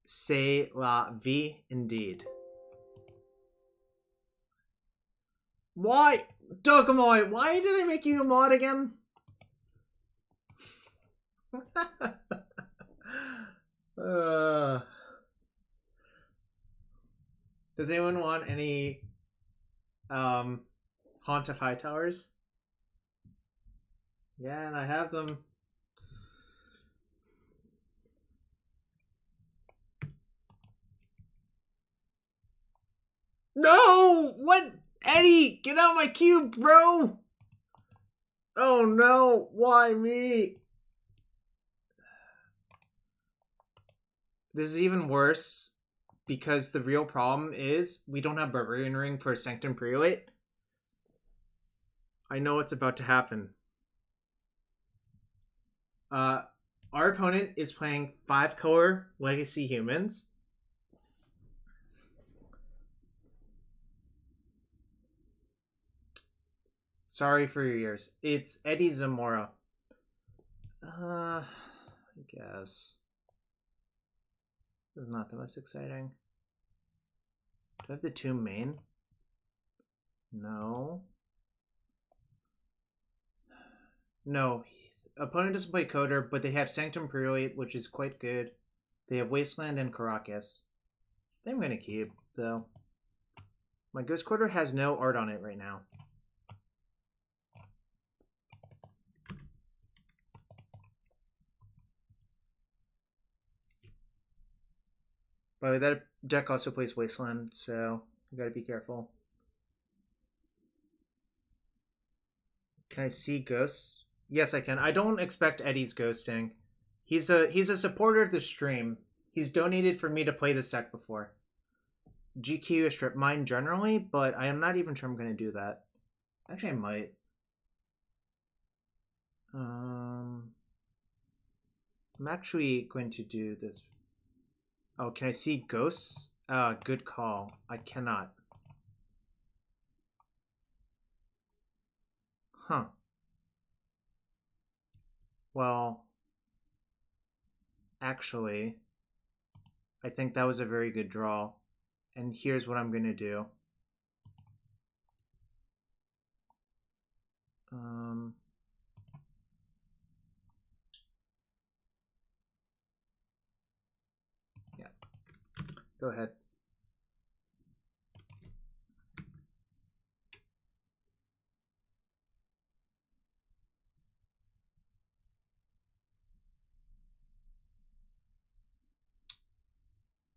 C'est la vie indeed. Why? Dokomoy, why did I make you a mod again? uh, does anyone want any Haunt of Hightowers? Yeah, and I have them. No! What? Eddie, get out of my cube, bro! Oh no, why me? This is even worse because the real problem is we don't have Barbarian Ring for Sanctum Prelate. I know what's about to happen. Our opponent is playing 5-color Legacy Humans. Sorry for your ears. It's Eddie Zamora. I guess. This is not the most exciting. Do I have the 2 main? No. No. Opponent doesn't play Coder, but they have Sanctum Prelate, which is quite good. They have Wasteland and Caracas. I think I'm going to keep, though. My Ghost Quarter has no art on it right now. But that deck also plays Wasteland, so you gotta be careful. Can I see ghosts? Yes, I can. I don't expect Eddie's ghosting. He's a supporter of the stream. He's donated for me to play this deck before. GQ is strip mine generally, but I am not even sure I'm gonna do that. Actually, I might. I'm actually going to do this. Oh, can I see ghosts? Good call. I cannot. Huh. Well, actually, I think that was a very good draw. And here's what I'm going to do. Yeah. Go ahead.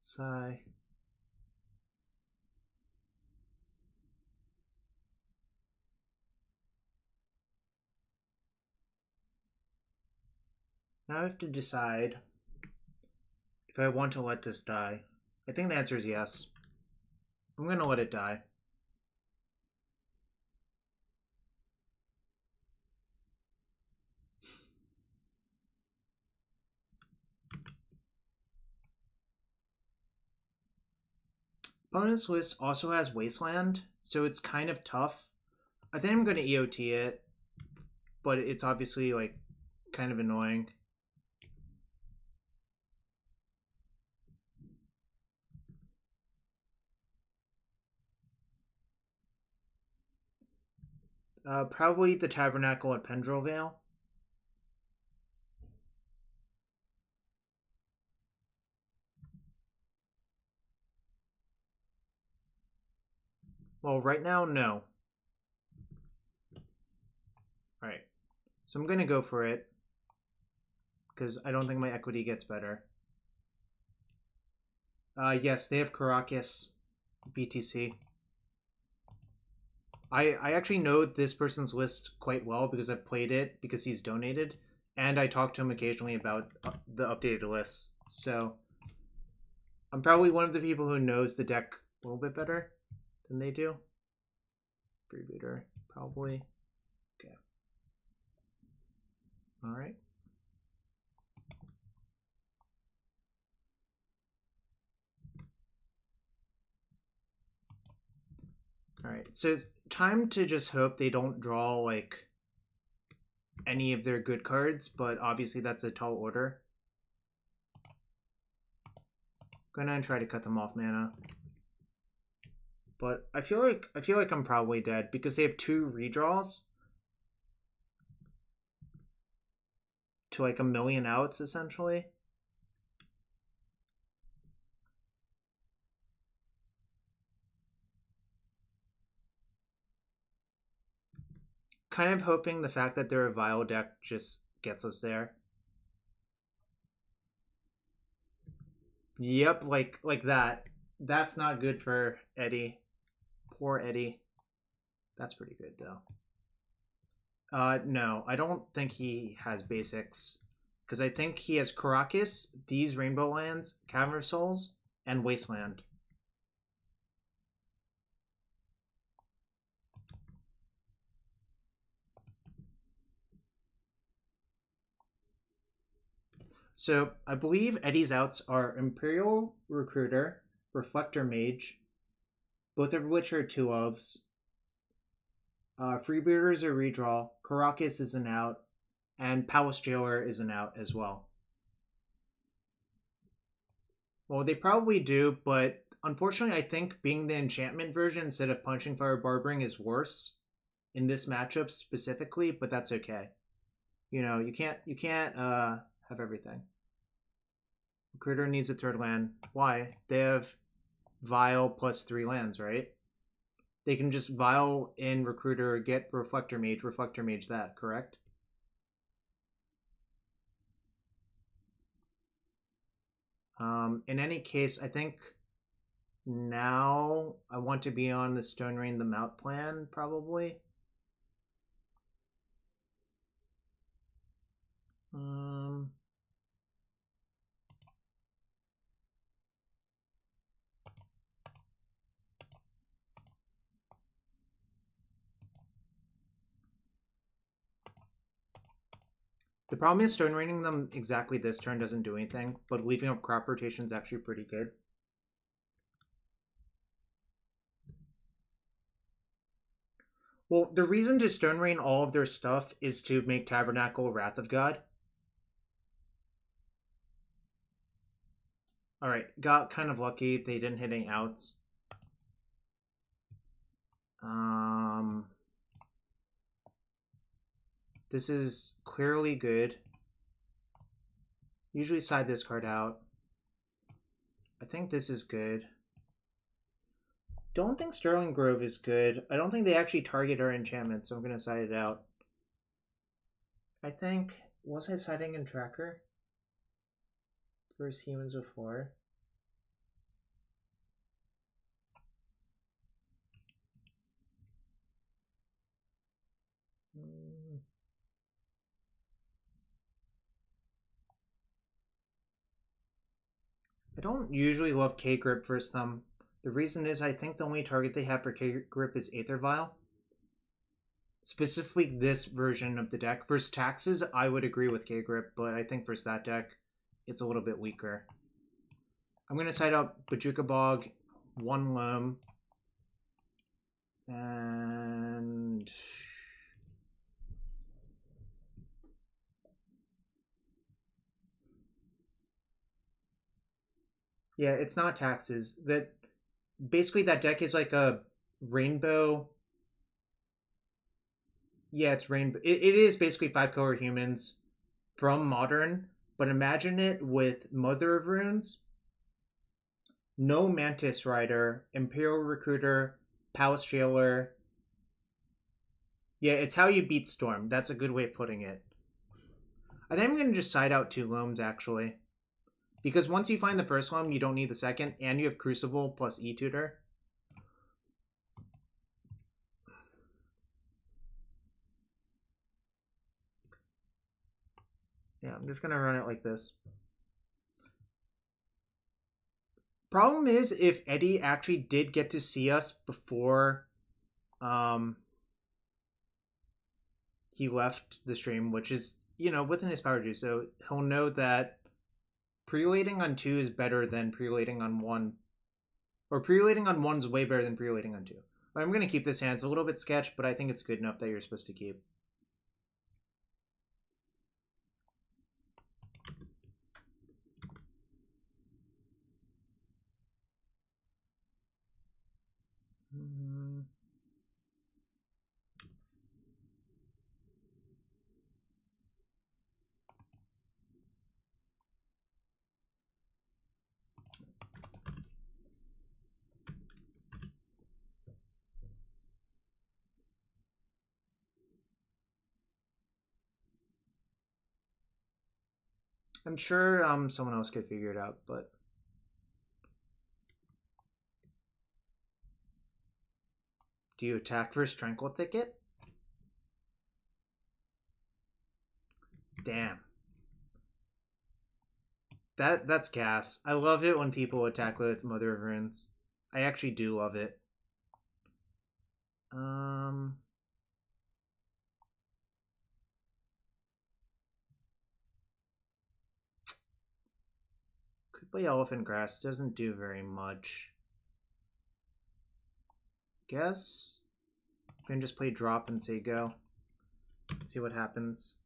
Sigh. Now I have to decide if I want to let this die. I think the answer is yes. I'm going to let it die. Opponent's list also has Wasteland, so it's kind of tough. I think I'm going to EOT it, but it's obviously like kind of annoying. Probably the Tabernacle at Pendrell Vale. Well, right now, no. Alright. So I'm going to go for it. Because I don't think my equity gets better. Yes, they have Caracas BTC. I actually know this person's list quite well because I've played it because he's donated. And I talk to him occasionally about the updated lists. So I'm probably one of the people who knows the deck a little bit better than they do. Freebooter, probably. Okay. Alright. Alright, so it's time to just hope they don't draw, like, any of their good cards, but obviously that's a tall order. Gonna try to cut them off mana. But I feel like I'm probably dead because they have 2 redraws to like 1,000,000 outs essentially. Kind of hoping the fact that they're a Vile deck just gets us there. Yep, like that. That's not good for Eddie. Poor Eddie. That's pretty good though. No, I don't think he has basics. Because I think he has Karakas, these Rainbow Lands, Cavern of Souls, and Wasteland. So I believe Eddie's outs are Imperial Recruiter, Reflector Mage, both of which are 2-ofs. Freebooter is a redraw, Karakas is an out, and Palace Jailer is an out as well. Well, they probably do, but unfortunately, I think being the enchantment version instead of Punching Fire Barbering is worse in this matchup specifically, but that's okay. You know, you can't have everything. Recruiter needs a 3rd land. Why? They have Vile plus 3 lands, right? They can just Vile in Recruiter, get Reflector Mage that, correct? In any case, I think now I want to be on the Stone Rain the Mount plan, probably. The problem is Stone Raining them exactly this turn doesn't do anything, but leaving up crop rotation is actually pretty good. Well, the reason to Stone Rain all of their stuff is to make Tabernacle Wrath of God. Alright, got kind of lucky. They didn't hit any outs. This is clearly good. Usually side this card out. I think this is good. Don't think Sterling Grove is good. I don't think they actually target our enchantment, so I'm going to side it out. I think... Was I siding in Tracker? Versus Humans before? I don't usually love K-Grip versus them. The reason is I think the only target they have for K-Grip is Aether Vial. Specifically this version of the deck. Versus Taxes, I would agree with K-Grip, but I think versus that deck, it's a little bit weaker. I'm going to side out Bojuka Bog, 1 Loam, and... Yeah, it's not Taxes. That basically that deck is like a rainbow. Yeah, it's rainbow. It is basically 5-color humans from Modern, but imagine it with Mother of Runes, no Mantis Rider, Imperial Recruiter, Palace Jailer. Yeah, it's how you beat Storm. That's a good way of putting it. I think I'm going to just side out 2 Loams, actually. Because once you find the first Loam, you don't need the second, and you have Crucible plus E-Tutor. Yeah, I'm just going to run it like this. Problem is, if Eddie actually did get to see us before he left the stream, which is, you know, within his power to do so, he'll know that prelating on 2 is better than prelating on 1. Or prelating on 1 is way better than prelating on 2. I'm going to keep this hand. It's a little bit sketch, but I think it's good enough that you're supposed to keep. I'm sure someone else could figure it out, but do you attack first Tranquil Thicket? Damn. That's gas. I love it when people attack with Mother of Runes. I actually do love it. Could play Elephant Grass. Doesn't do very much. Guess I can just play drop and say go. See what happens.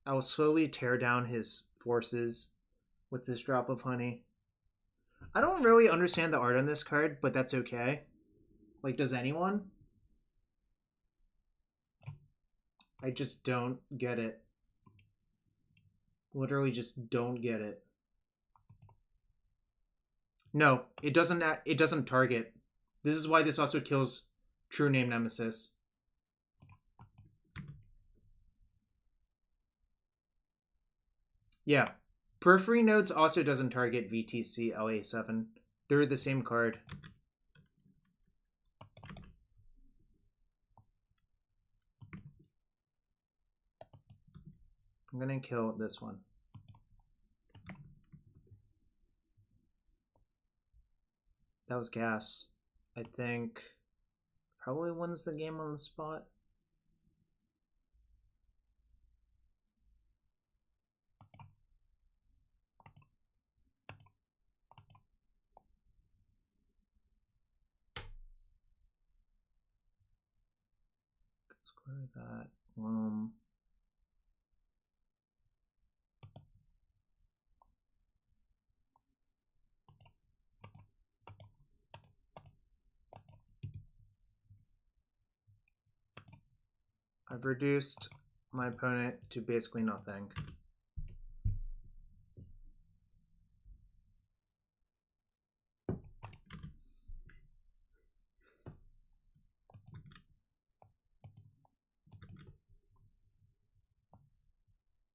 I will slowly tear down his forces with this drop of honey. I don't really understand the art on this card, but that's okay. Like, does anyone? I just don't get it. Literally just don't get it. No, it doesn't target. This is why this also kills True Name Nemesis. Yeah. Periphery Nodes also doesn't target VTC LA7. They're the same card. I'm gonna kill this one. That was gas. I think probably wins the game on the spot. Square that. I've reduced my opponent to basically nothing.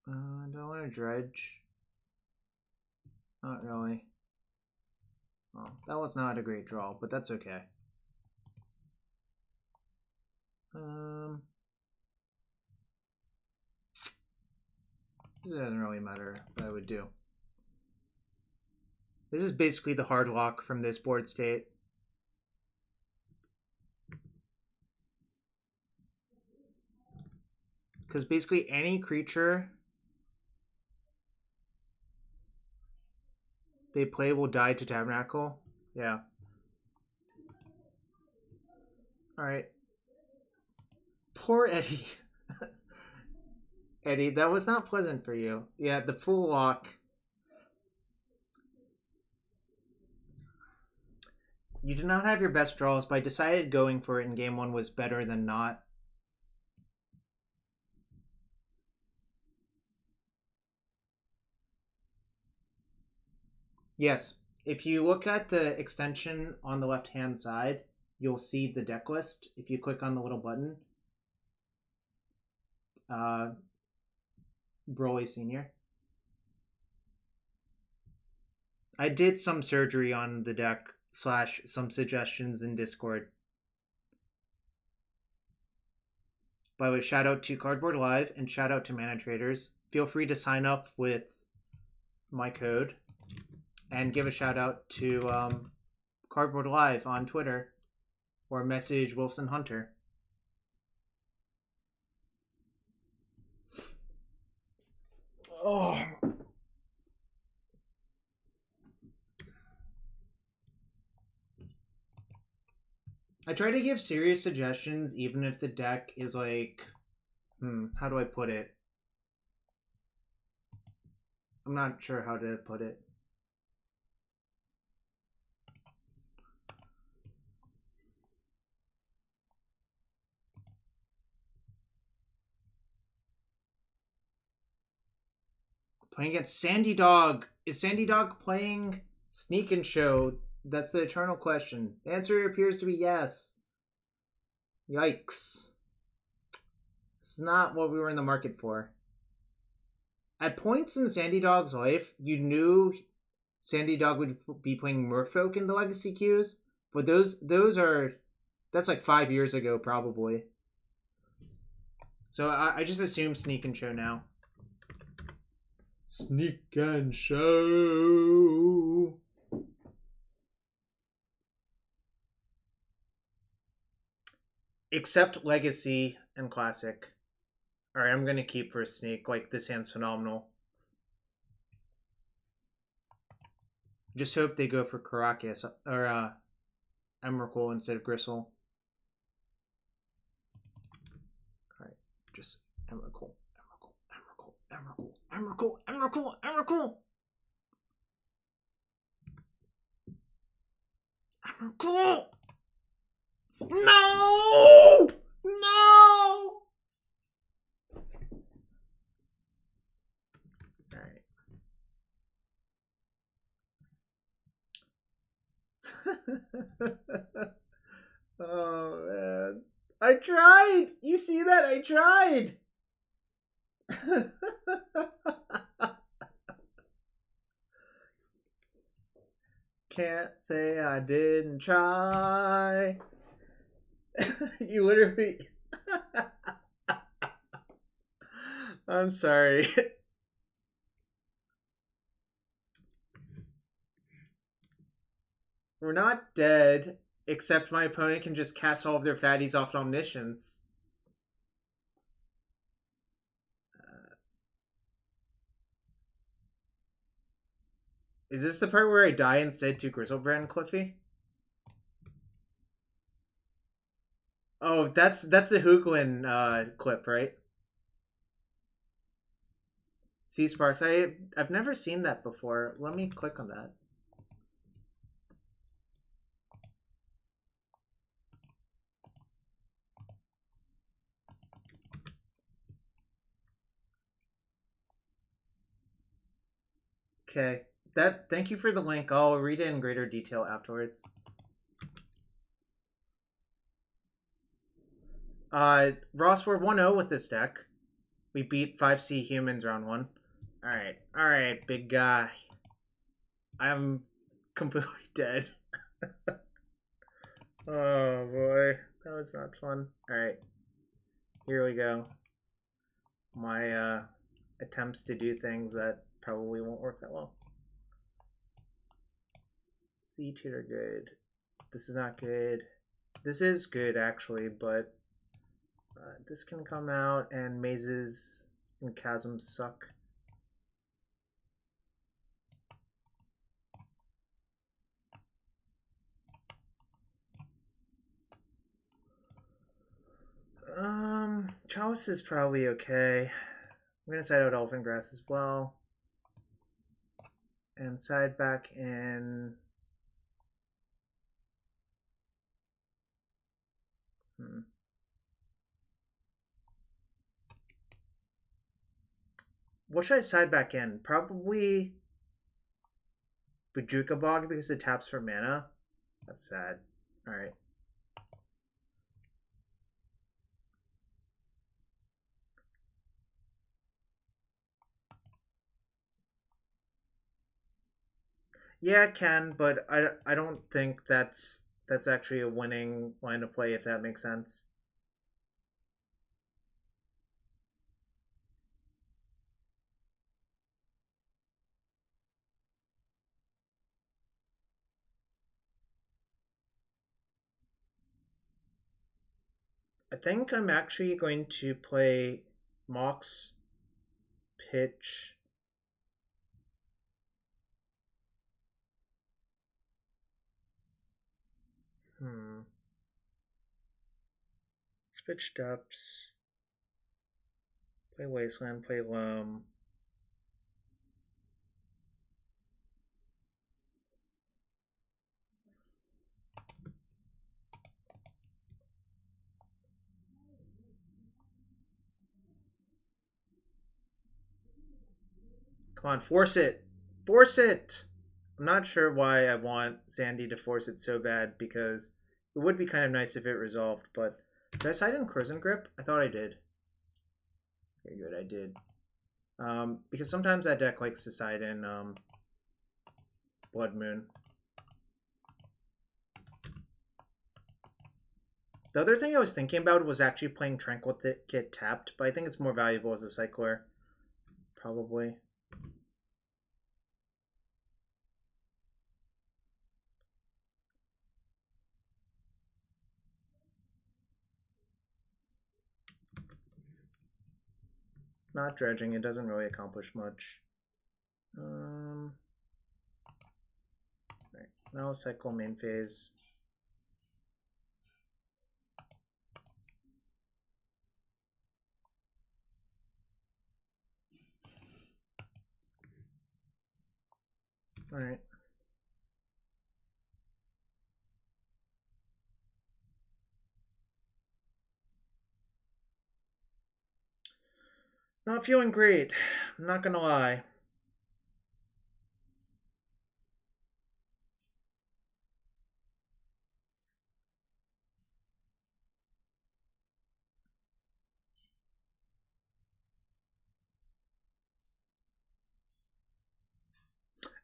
Do I want to dredge? Not really. Well, that was not a great draw, but that's okay. This doesn't really matter what I would do. This is basically the hard lock from this board state. Because basically any creature they play will die to Tabernacle. Yeah. Alright. Poor Eddie. Eddie, that was not pleasant for you. Yeah, the full lock. You did not have your best draws, but I decided going for it in game one was better than not. Yes, if you look at the extension on the left-hand side, you'll see the deck list. If you click on the little button, Broly Senior. I did some surgery on the deck / some suggestions in Discord. By the way, shout out to Cardboard Live and shout out to Mana Traders. Feel free to sign up with my code and give a shout out to Cardboard Live on Twitter or message Wilson Hunter. Oh. I try to give serious suggestions even if the deck is like, how do I put it? I'm not sure how to put it. Playing against Sandy Dog. Is Sandy Dog playing Sneak and Show? That's the eternal question. The answer appears to be yes. Yikes. It's not what we were in the market for. At points in Sandy Dog's life, you knew Sandy Dog would be playing Merfolk in the Legacy queues, but that's like 5 years ago probably. So I just assume Sneak and Show now. Sneak and Show. Except Legacy and Classic. Alright, I'm gonna keep for a Sneak. Like, this hand's phenomenal. Just hope they go for Karakas or Emrakul instead of Gristle. Alright, just Emrakul. Emrakul. No! No! Alright. Oh, man. I tried! You see that? I tried! Can't say I didn't try. You literally... I'm sorry. We're not dead, except my opponent can just cast all of their fatties off Omniscience. Is this the part where I die instead to Grizzlebrand, Cliffy? Oh, that's the Hooglin clip, right? Sea Sparks. I've never seen that before. Let me click on that. Okay. Thank you for the link. I'll read it in greater detail afterwards. Ross, we're 1-0 with this deck. We beat 5C humans round 1. Alright, big guy. I'm completely dead. Oh boy, that was not fun. Alright, here we go. My attempts to do things that probably won't work that well. Z2 are good. This is not good. This is good actually, but this can come out, and mazes and chasms suck. Chalice is probably okay. I'm gonna side out Elfin Grass as well. And side back in... What should I side back in? Probably Bojuka Bog because it taps for mana. That's sad. Alright. Yeah, it can, but I don't think that's actually a winning line of play, if that makes sense. I think I'm actually going to play Mox, pitch. Switch steps. Play Wasteland, play Loam. Come on, force it! Force it! I'm not sure why I want Sandy to force it so bad, because it would be kind of nice if it resolved, but did I side in Crimson Grip? I thought I did. Very good, I did. Because sometimes that deck likes to side in Blood Moon. The other thing I was thinking about was actually playing Tranquil Kit tapped, but I think it's more valuable as a cycler. Probably. Not dredging, it doesn't really accomplish much. Right. Now cycle main phase. Alright. Not feeling great. I'm not gonna lie.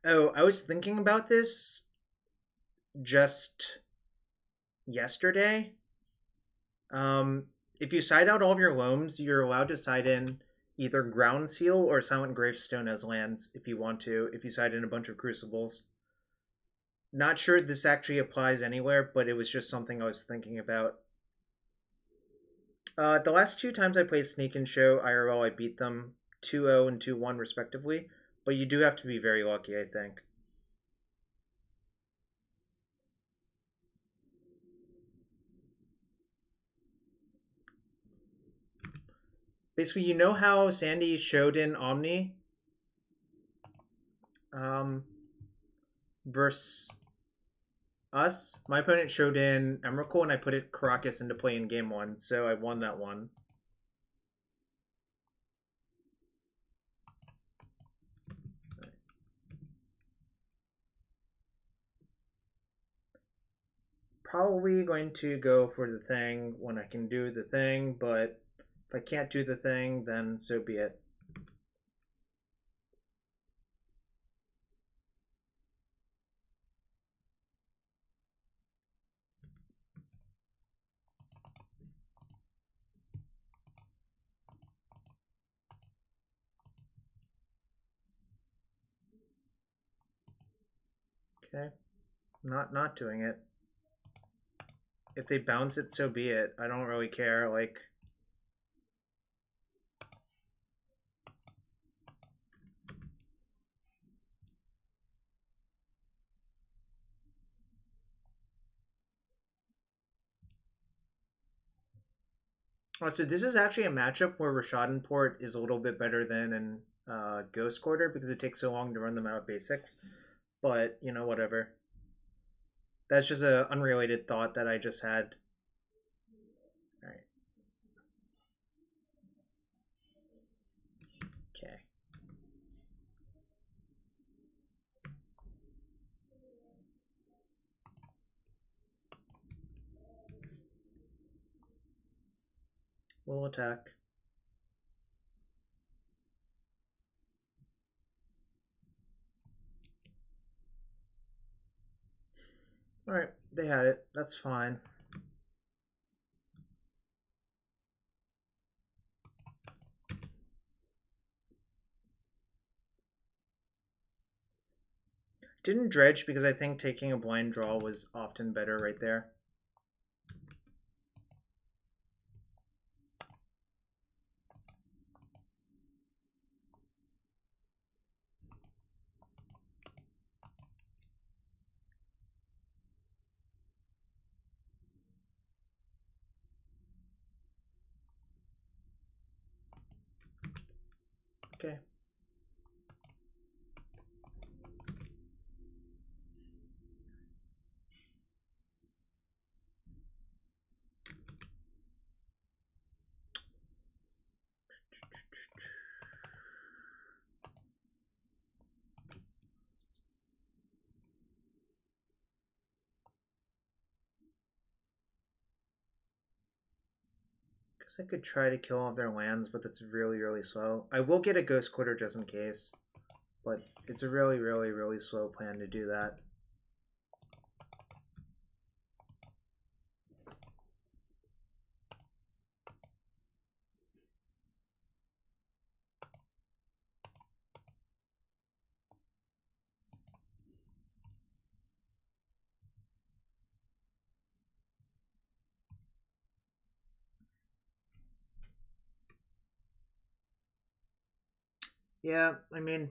Oh, I was thinking about this just yesterday. If you side out all of your loams, you're allowed to side in either Ground Seal or Silent Gravestone as lands if you want to, if you side in a bunch of Crucibles. Not sure this actually applies anywhere, but it was just something I was thinking about. The last two times I played Sneak and Show IRL, I beat them 2-0 and 2-1 respectively, but you do have to be very lucky, I think. Basically, you know how Sandy showed in Omni? Versus us? My opponent showed in Emrakul, and I put it Caracas into play in game one, so I won that one. Probably going to go for the thing when I can do the thing, but if I can't do the thing, then so be it. Okay. Not doing it. If they bounce it, so be it. I don't really care. Like, oh, so this is actually a matchup where Rishadan is a little bit better than an Ghost Quarter because it takes so long to run them out of basics. But, you know, whatever. That's just an unrelated thought that I just had. Alright. Okay. We'll attack. Alright, they had it. That's fine. Didn't dredge because I think taking a blind draw was often better right there. Okay. guess I could try to kill all of their lands, but that's really, really slow. I will get a Ghost Quarter just in case, but it's a really, really, really slow plan to do that. Yeah, I mean,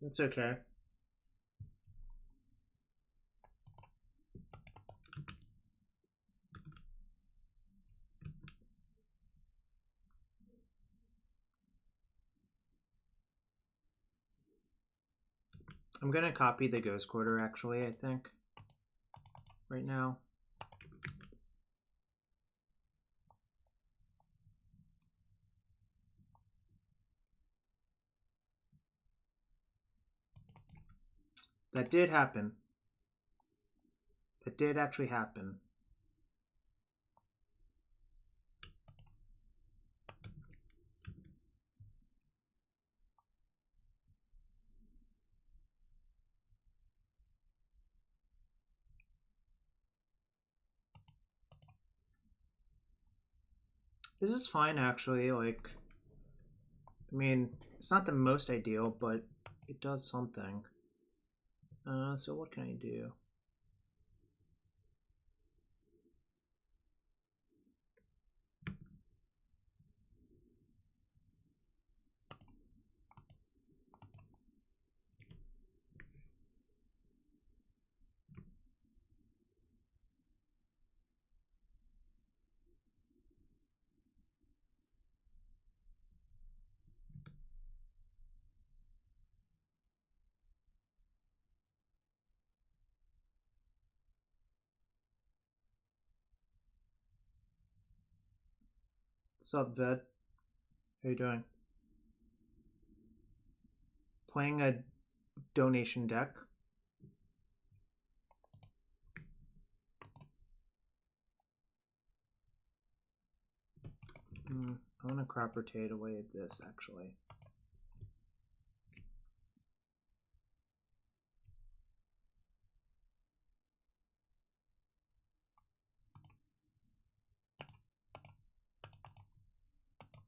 it's okay. I'm gonna copy the Ghost Quarter actually, I think, right now. That did happen. That did actually happen. This is fine actually, like, I mean, it's not the most ideal, but it does something. So what can I do? What's up, Ved? How you doing? Playing a donation deck. I want to crop rotate away at this actually.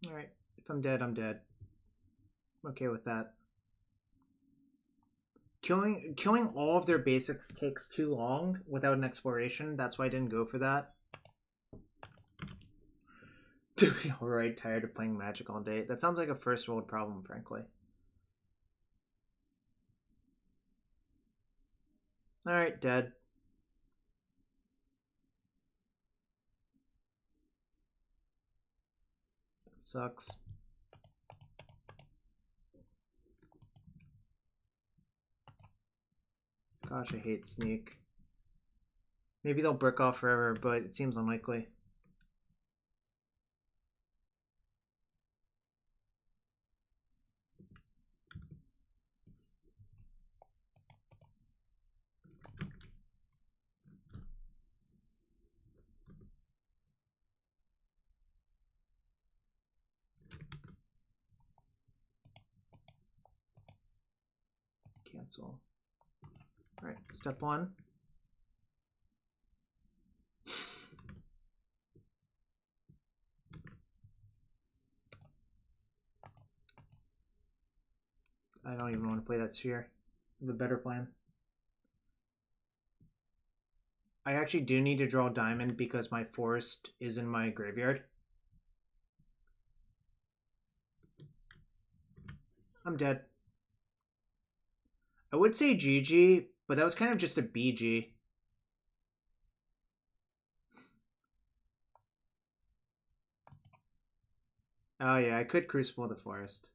Alright, if I'm dead, I'm dead. I'm okay with that. Killing all of their basics takes too long without an exploration. That's why I didn't go for that. Alright, tired of playing Magic all day. That sounds like a first world problem, frankly. Alright, dead. That sucks. Gosh, I hate Sneak. Maybe they'll brick off forever, but it seems unlikely. Cancel. Alright, step one. I don't even want to play that sphere. I have a better plan. I actually do need to draw diamond because my forest is in my graveyard. I'm dead. I would say GG, but that was kind of just a BG. Oh yeah, I could Crucible the Forest.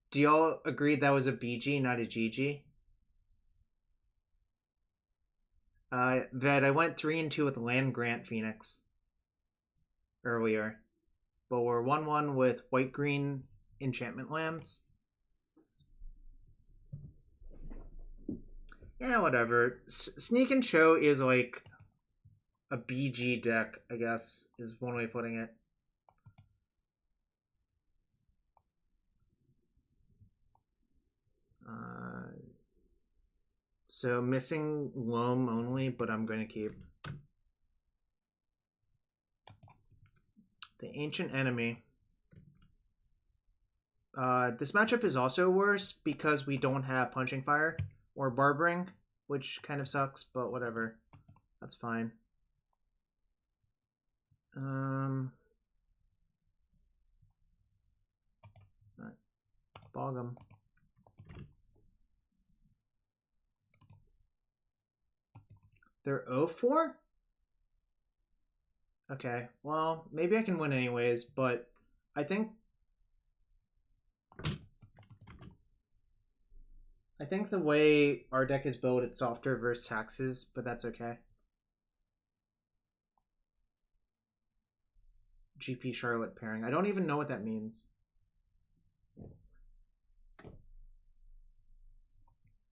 Do y'all agree that was a BG, not a GG? Ved, I went 3-2 with Land Grant Phoenix earlier, but we're 1-1 with white-green enchantment lands. Yeah, whatever. Sneak and Show is like a BG deck, I guess, is one way of putting it. So missing Loam only, but I'm going to keep. The Ancient Enemy. This matchup is also worse because we don't have Punching Fire or Barbering, which kind of sucks, but whatever. That's fine. Right. Bog 'em. They're 0-4? Okay, well, maybe I can win anyways, but I think the way our deck is built, it's softer versus taxes, but that's okay. GP Charlotte pairing. I don't even know what that means.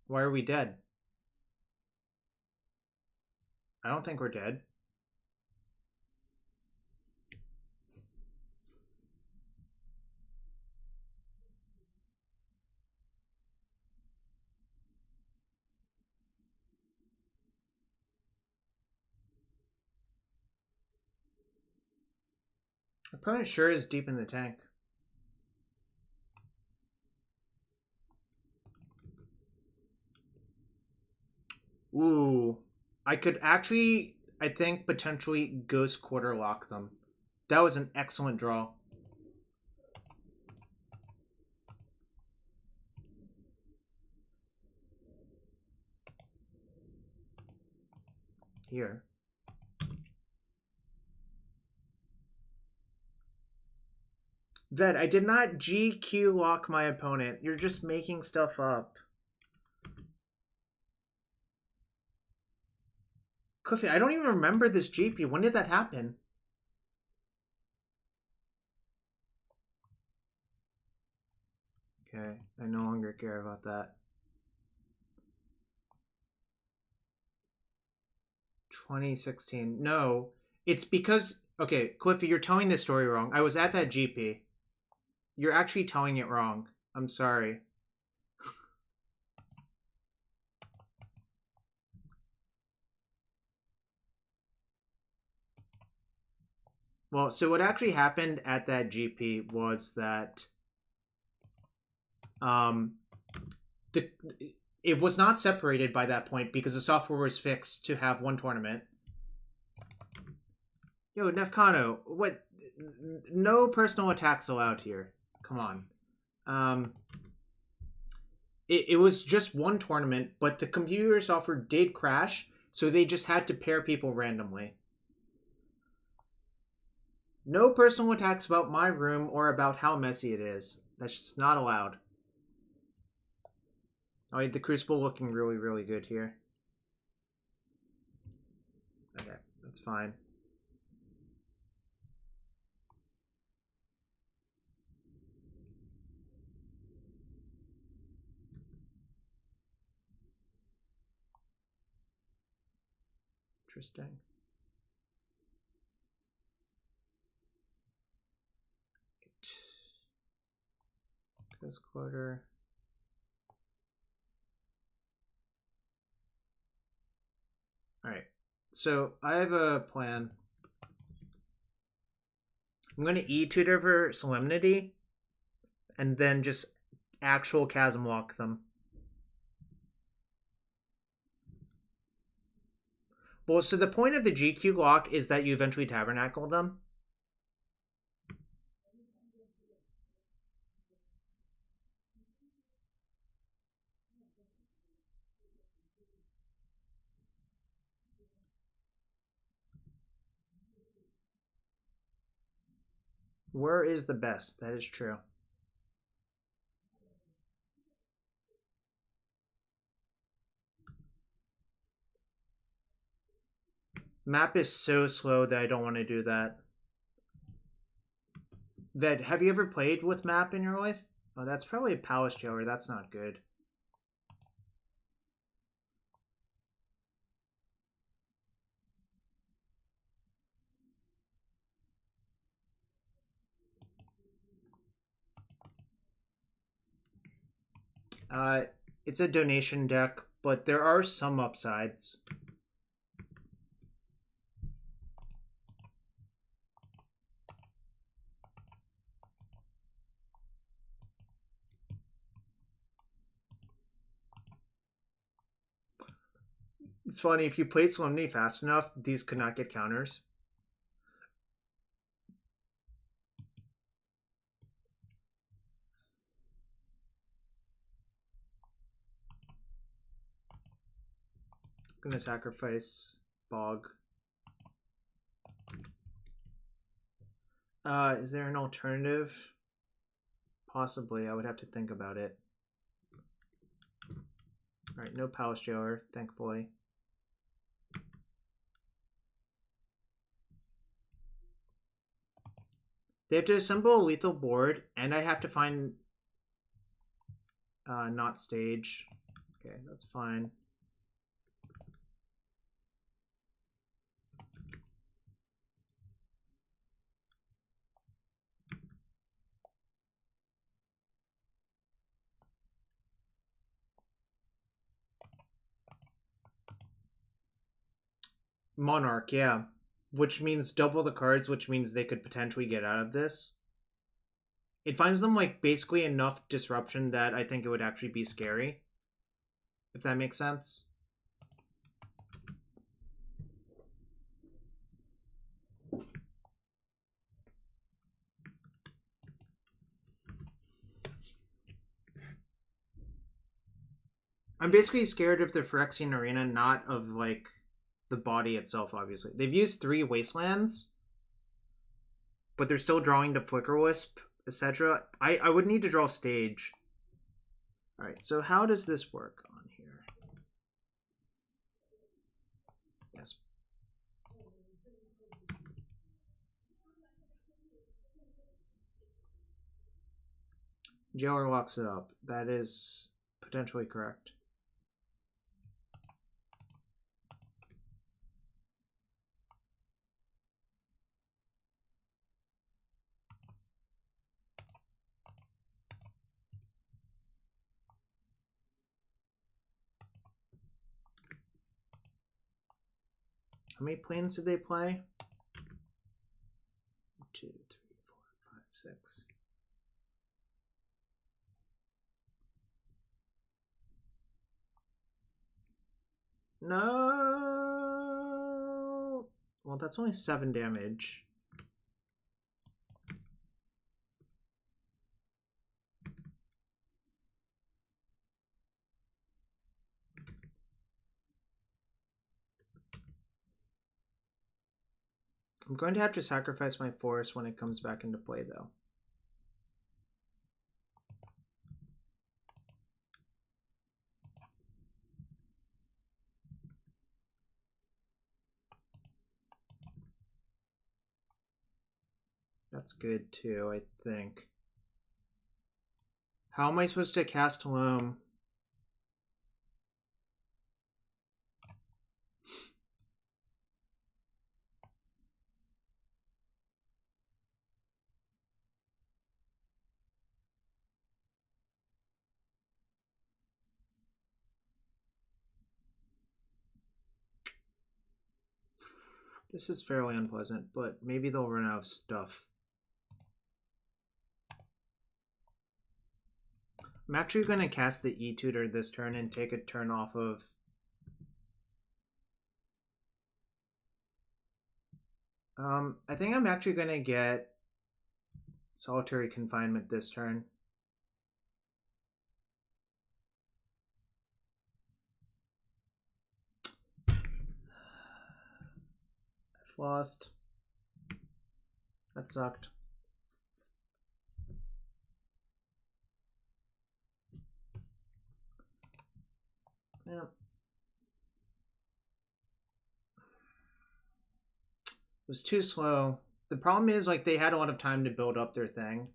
Why are we dead? I don't think we're dead. Opponent sure is deep in the tank. Ooh. I could actually, I think, potentially Ghost Quarter lock them. That was an excellent draw. Here. Vet, I did not GQ lock my opponent. You're just making stuff up. Cliffy, I don't even remember this GP. When did that happen? Okay, I no longer care about that. 2016. No, it's because... Okay, Cliffy, you're telling this story wrong. I was at that GP. You're actually telling it wrong. I'm sorry. Well, so what actually happened at that GP was that it was not separated by that point because the software was fixed to have one tournament. Yo, Nefkano, what? No personal attacks allowed here. Come on. It was just one tournament, but the computer software did crash, so they just had to pair people randomly. No personal attacks about my room or about how messy it is. That's just not allowed. Oh, the Crucible looking really, really good here. Okay, that's fine. Interesting. Ghost Quarter. Alright, so I have a plan. I'm going to E-tutor for Solemnity, and then just actual Chasm lock them. Well, so the point of the GQ lock is that you eventually Tabernacle them. Where is the best? That is true. Map is so slow that I don't want to do that. Ved, have you ever played with map in your life? Oh, that's probably a Palace Jailer. That's not good. It's a donation deck, but there are some upsides. It's funny, if you played Solemnity fast enough, these could not get counters. I'm gonna sacrifice Bog. Is there an alternative? Possibly, I would have to think about it. Alright, no Palace Jailer, thankfully. They have to assemble a lethal board, and I have to find not stage. Okay, that's fine. Monarch, yeah. Which means double the cards, which means they could potentially get out of this. It finds them like basically enough disruption that I think it would actually be scary. If that makes sense. I'm basically scared of the Phyrexian Arena, not of like the body itself, obviously. They've used 3 Wastelands, but they're still drawing to Flickerwisp, etc. I would need to draw stage. Alright, so how does this work on here? Yes. Jailer locks it up. That is potentially correct. How many planes did they play? 2, 3, 4, 5, 6. No. Well, that's only 7 damage. I'm going to have to sacrifice my forest when it comes back into play, though. That's good, too, I think. How am I supposed to cast Loam? This is fairly unpleasant, but maybe they'll run out of stuff. I'm actually going to cast the E-Tutor this turn and take a turn off of... I think I'm actually going to get Solitary Confinement this turn. I've lost. That sucked. Yeah. It was too slow. The problem is, like, they had a lot of time to build up their thing,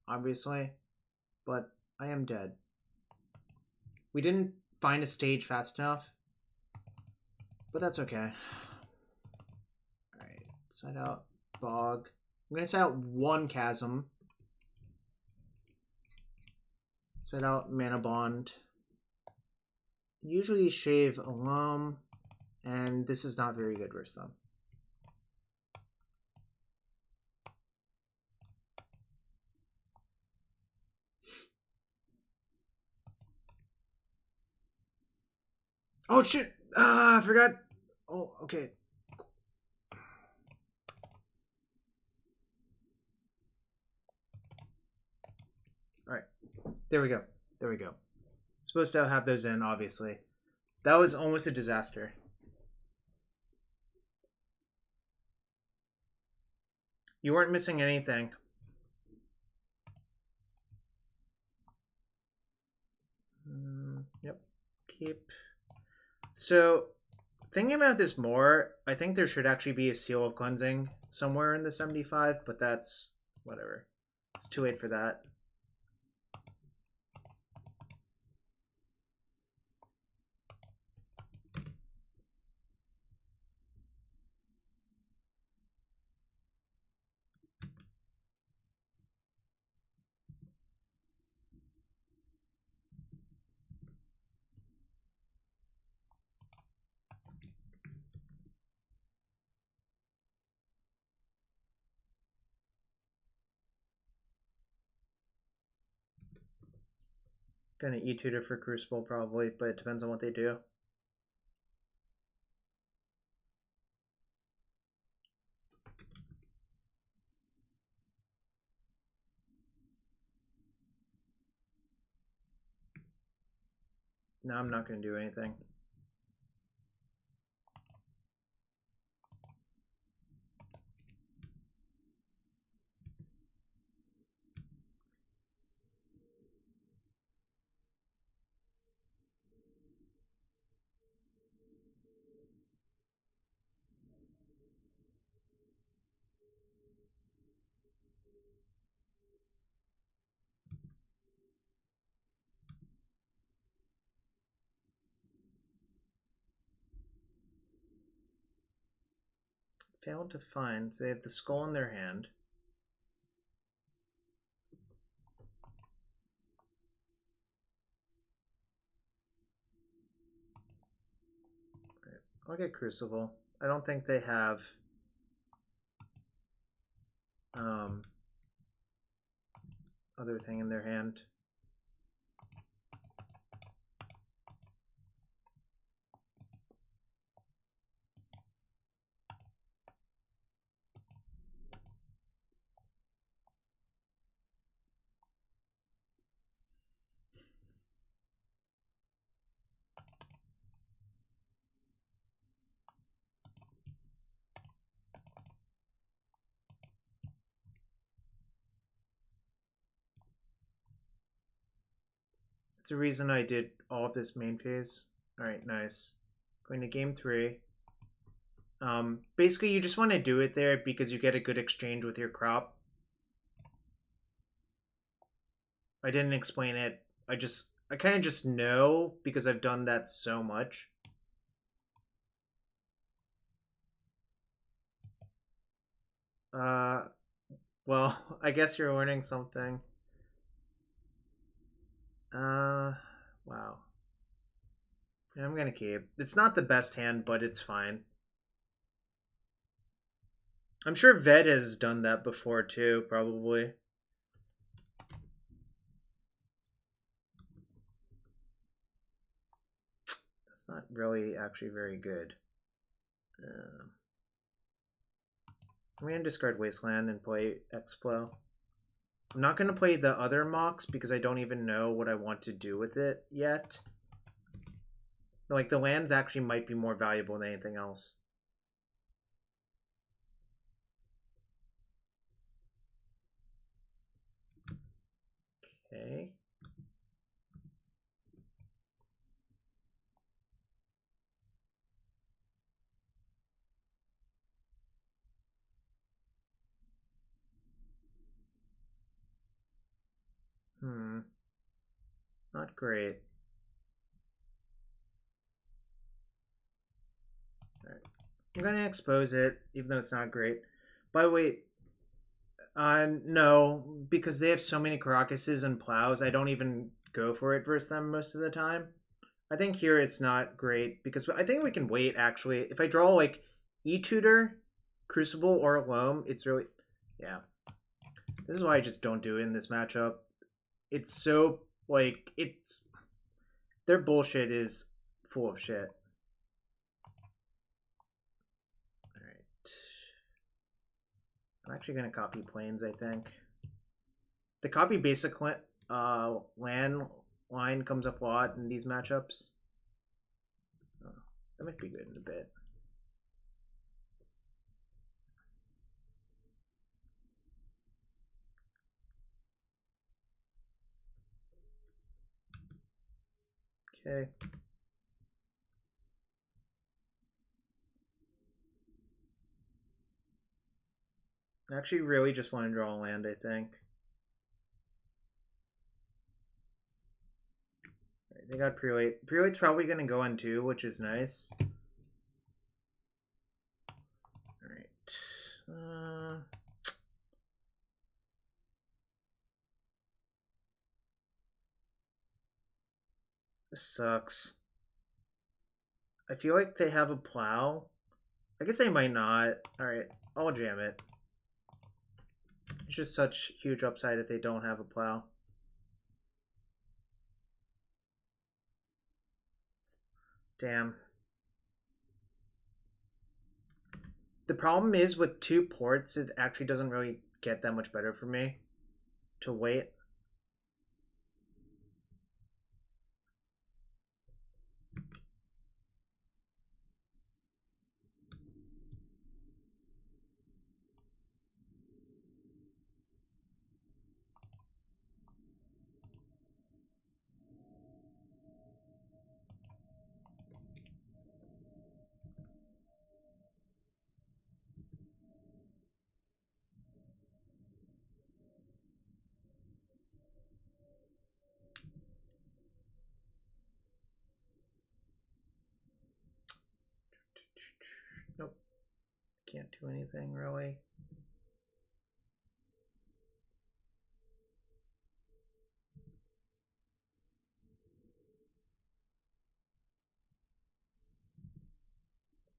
obviously, but I am dead. We didn't find a stage fast enough, but that's okay. Alright, side out Bog. I'm gonna set out 1 Chasm. Set out Mana Bond. Usually shave Alum, and this is not very good versus them. Oh shit! I forgot. Oh, okay. Alright. There we go. There we go. Supposed to have those in, obviously. That was almost a disaster. You weren't missing anything. Yep. Keep. So, thinking about this more, I think there should actually be a Seal of Cleansing somewhere in the 75, but that's whatever. It's too late for that. Gonna E-tutor for Crucible probably, but it depends on what they do. No, I'm not gonna do anything. Failed to find. So they have the skull in their hand. Right. I'll get Crucible. I don't think they have other thing in their hand. That's the reason I did all of this main phase. Alright, nice. Going to game 3. Basically, you just want to do it there because you get a good exchange with your crop. I didn't explain it. I kind of just know because I've done that so much. Well, I guess you're learning something. Wow. Yeah, I'm gonna keep. It's not the best hand, but it's fine. I'm sure Ved has done that before too, probably. That's not really actually very good. I'm gonna discard Wasteland and play Explo. I'm not gonna play the other Mox because I don't even know what I want to do with it yet. Like, the lands actually might be more valuable than anything else. Okay. Not great. Alright. I'm gonna expose it, even though it's not great. By the way, No, because they have so many Caracases and Plows, I don't even go for it versus them most of the time. I think here it's not great because I think we can wait actually. If I draw like E-Tutor, Crucible, or Loam, it's really. Yeah. This is why I just don't do it in this matchup. It's so, like, it's. Their bullshit is full of shit. Alright. I'm actually going to copy Plains, I think. The copy basic land line comes up a lot in these matchups. Oh, that might be good in a bit. Okay. I actually really just want to draw a land, I think. Right, they got Prelate. Prelate's probably going to go on 2, which is nice. Alright. This sucks. I feel like they have a Plow. I guess they might not. Alright, I'll jam it. It's just such huge upside if they don't have a Plow. Damn. The problem is with 2 ports, it actually doesn't really get that much better for me to wait. Nope. Can't do anything really.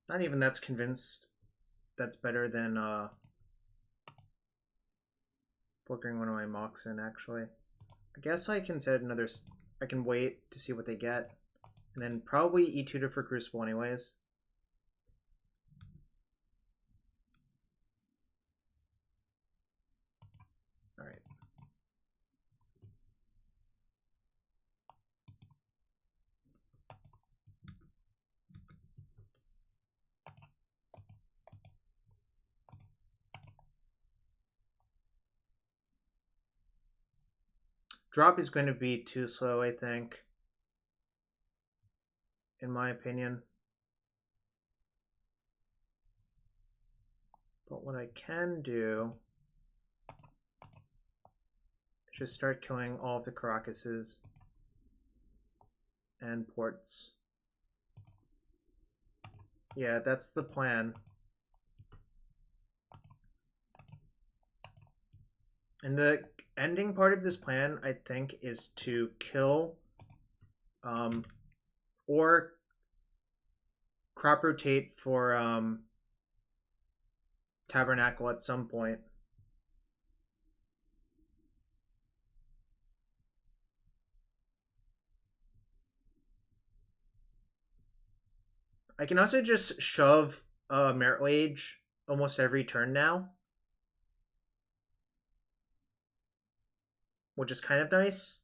Not even that's convinced that's better than flickering one of my mocks in, actually. I guess I can set another. I can wait to see what they get. And then probably E-Tutor for Crucible, anyways. Alright. Drop is going to be too slow, I think. In my opinion. But what I can do is just start killing all of the Caracases and ports. Yeah, that's the plan. And the ending part of this plan, I think, is to kill or crop rotate for Tabernacle at some point. I can also just shove Merit Wage almost every turn now, which is kind of nice.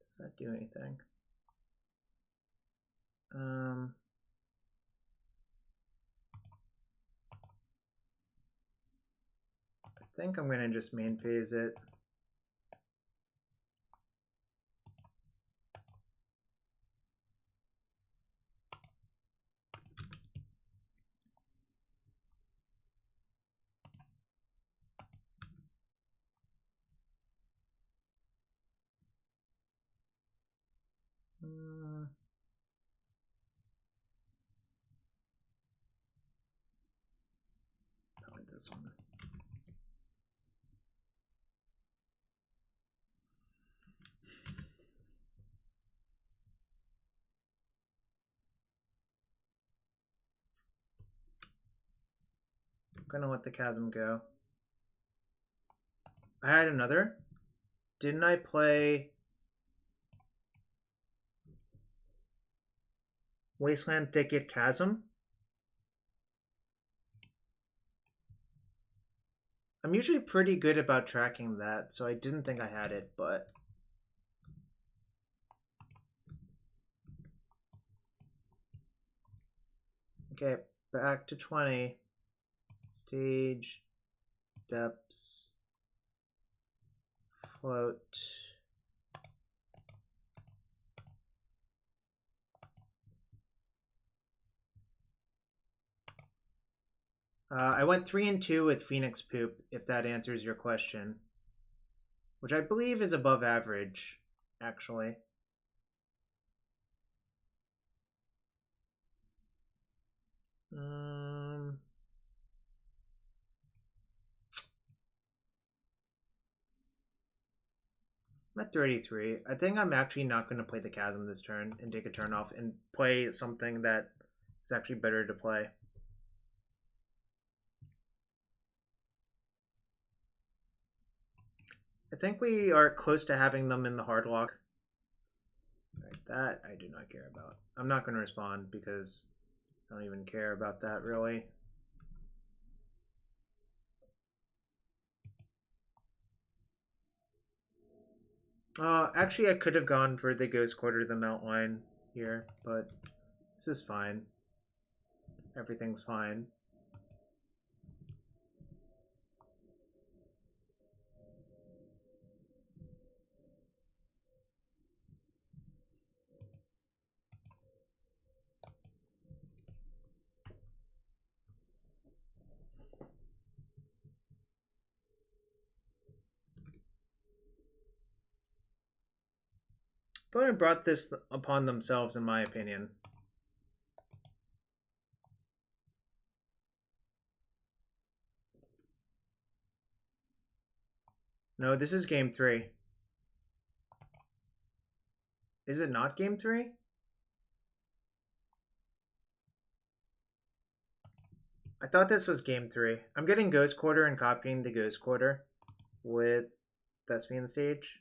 Does that do anything? I think I'm gonna just main phase it. this one. I'm gonna let the chasm go. I had another. Didn't I play Wasteland Thicket Chasm? I'm usually pretty good about tracking that, so I didn't think I had it, but... Okay, back to 20. Stage, depths, float. I went 3 and 2 with Phoenix Poop, if that answers your question. Which I believe is above average, actually. I'm at 33. I think I'm actually not going to play the Chasm this turn and take a turn off and play something that is actually better to play. I think we are close to having them in the hard lock. Right, that I do not care about. I'm not going to respond because I don't even care about that really. Actually, I could have gone for the Ghost Quarter, the Melt Line here, but this is fine. Everything's fine. Opponent brought this upon themselves, in my opinion. No, this is game 3. Is it not game 3? I thought this was game 3. I'm getting Ghost Quarter and copying the Ghost Quarter with Thespian Stage.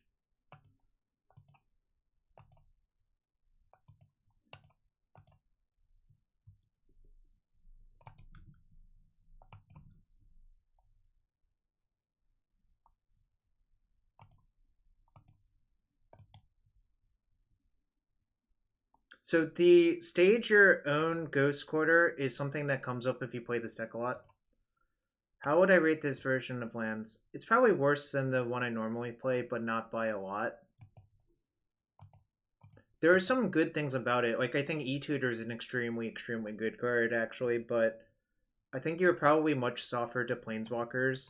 So the stage your own Ghost Quarter is something that comes up if you play this deck a lot. How would I rate this version of lands? It's probably worse than the one I normally play, but not by a lot. There are some good things about it. Like, I think E-Tutor is an extremely, extremely good card, actually, but I think you're probably much softer to Planeswalkers.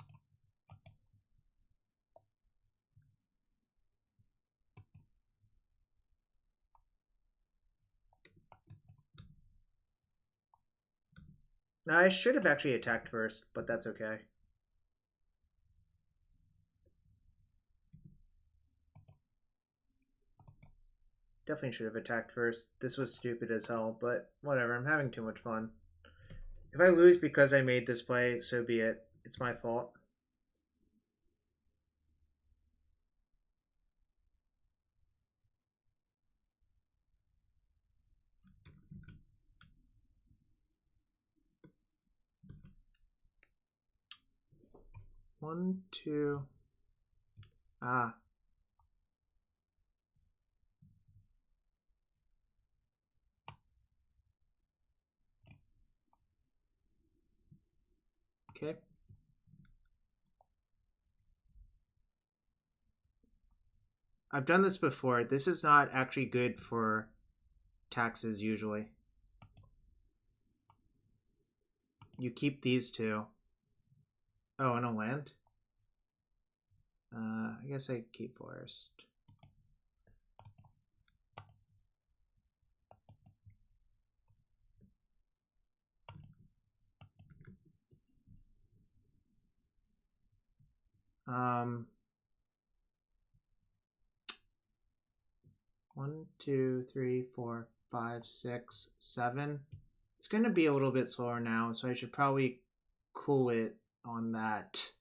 I should have actually attacked first, but that's okay. Definitely should have attacked first. This was stupid as hell, but whatever. I'm having too much fun. If I lose because I made this play, so be it. It's my fault. One, two. Ah. Okay. I've done this before. This is not actually good for taxes usually. You keep these two. Oh, and a land? I guess I keep forest. Um, 1, 2, 3, 4, 5, 6, 7. It's going to be a little bit slower now, so I should probably cool it on that.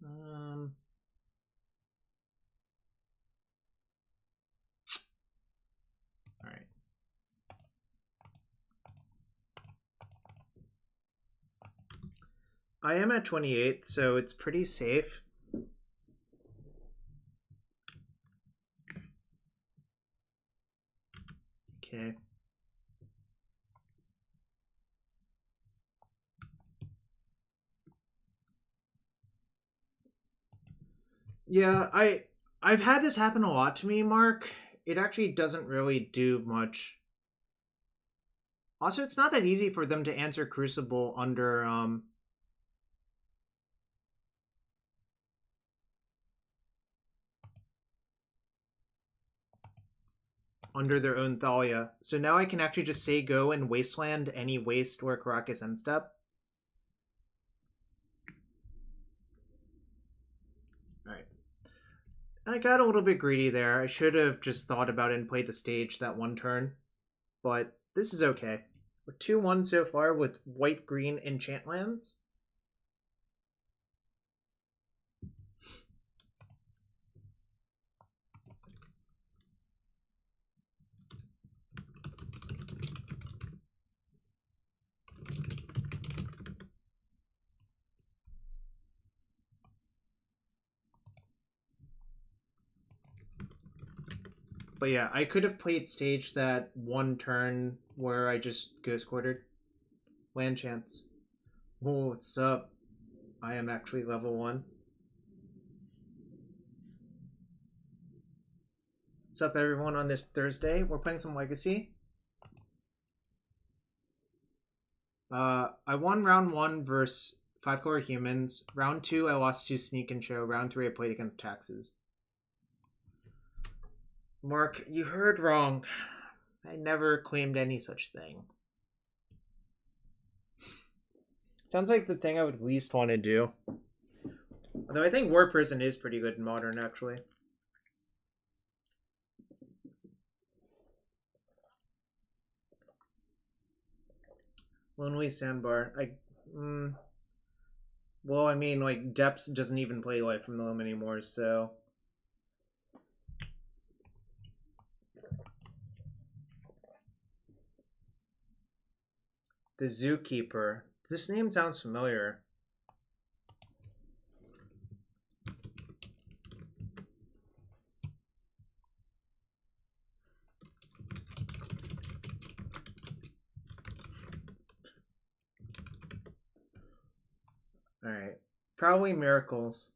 All right. I am at 28, so it's pretty safe. Okay. Yeah, I've had this happen a lot to me, Mark. It actually doesn't really do much. Also, it's not that easy for them to answer Crucible under their own Thalia. So now I can actually just say go and wasteland any waste or Caracas end step. Alright. I got a little bit greedy there. I should have just thought about it and played the stage that one turn. But this is okay. We're 2-1 so far with white-green enchant lands. But yeah, I could have played stage that one turn where I just ghost quartered. Land chance. Oh, what's up? I am actually level 1. What's up, everyone, on this Thursday? We're playing some Legacy. I won round 1 versus 5-color humans. Round 2, I lost to Sneak and Show. Round 3, I played against Taxes. Mark, you heard wrong. I never claimed any such thing. Sounds like the thing I would least want to do. Although I think War Person is pretty good in Modern, actually. Lonely Sandbar. Well, I mean, like, Depths doesn't even play Life from the Loam anymore, so... The Zookeeper. This name sounds familiar. Alright. Probably Miracles.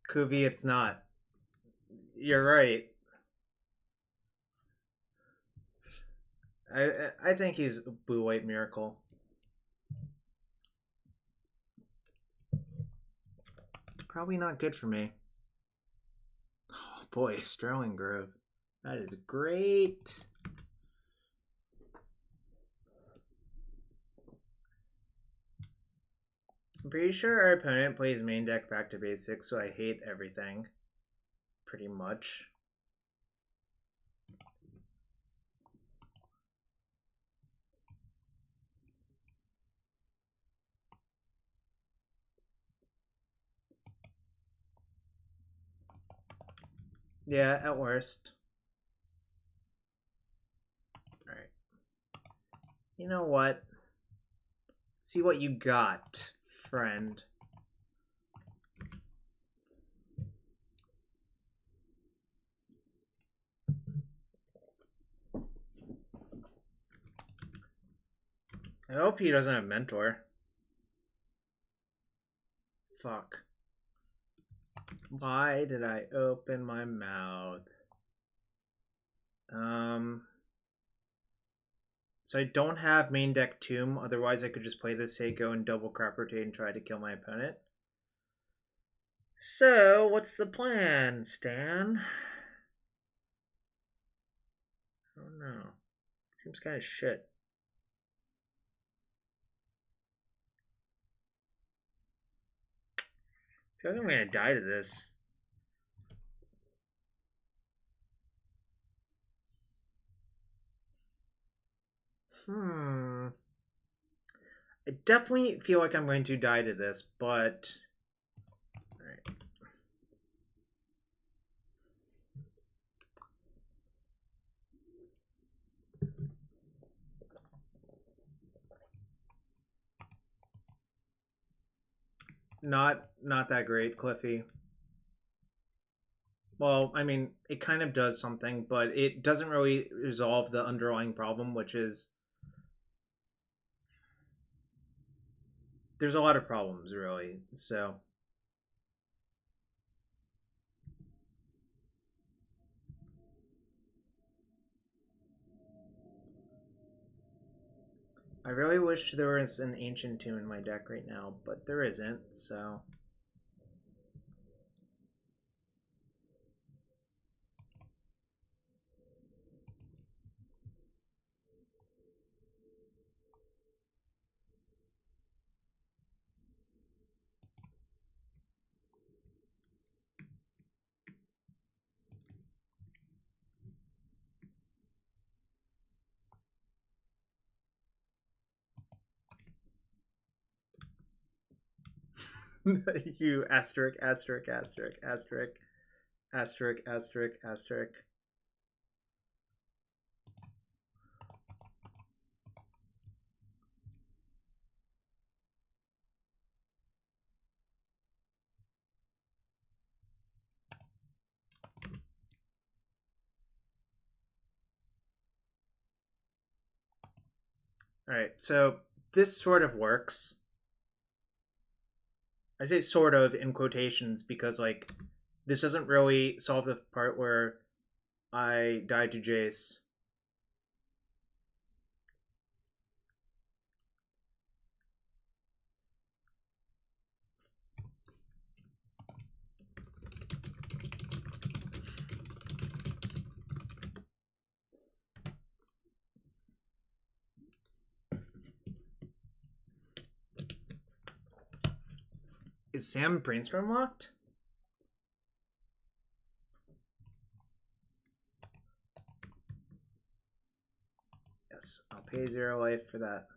Kuvi, it's not. You're right. I think he's Blue White Miracle. Probably not good for me. Oh boy, Sterling Grove. That is great. I'm pretty sure our opponent plays main deck back to basics, so I hate everything. Pretty much. Yeah, at worst. Alright. You know what? See what you got, friend. I hope he doesn't have Mentor. Fuck. Why did I open my mouth? So I don't have main deck Tomb, otherwise I could just play this Seiko and double crop rotate and try to kill my opponent. So, what's the plan, Stan? I don't know. Seems kind of shit. feel like I'm gonna die to this. I definitely feel like I'm going to die to this, but... Alright. Not that great, Cliffy. Well, I mean, it kind of does something, but it doesn't really resolve the underlying problem, which is there's a lot of problems, really. So I really wish there was an Ancient Tomb in my deck right now, but there isn't, so... You asterisk, asterisk, asterisk, asterisk, asterisk, asterisk, asterisk. Alright, so this sort of works. I say sort of in quotations because, like, this doesn't really solve the part where I die to Jace. Is Sam Brainstorm locked? Yes, I'll pay 0 life for that.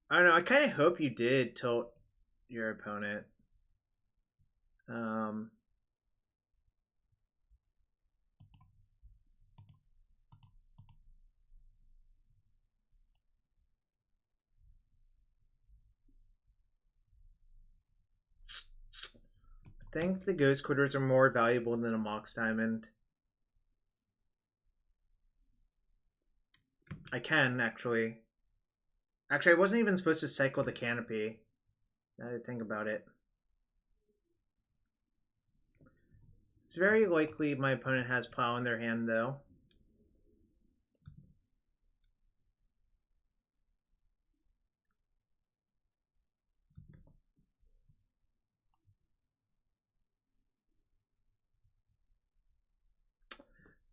I don't know, I kind of hope you did tilt your opponent. I think the Ghost Quitters are more valuable than a Mox Diamond. I can, actually. Actually, I wasn't even supposed to cycle the Canopy. Now that I think about it. It's very likely my opponent has Plow in their hand, though.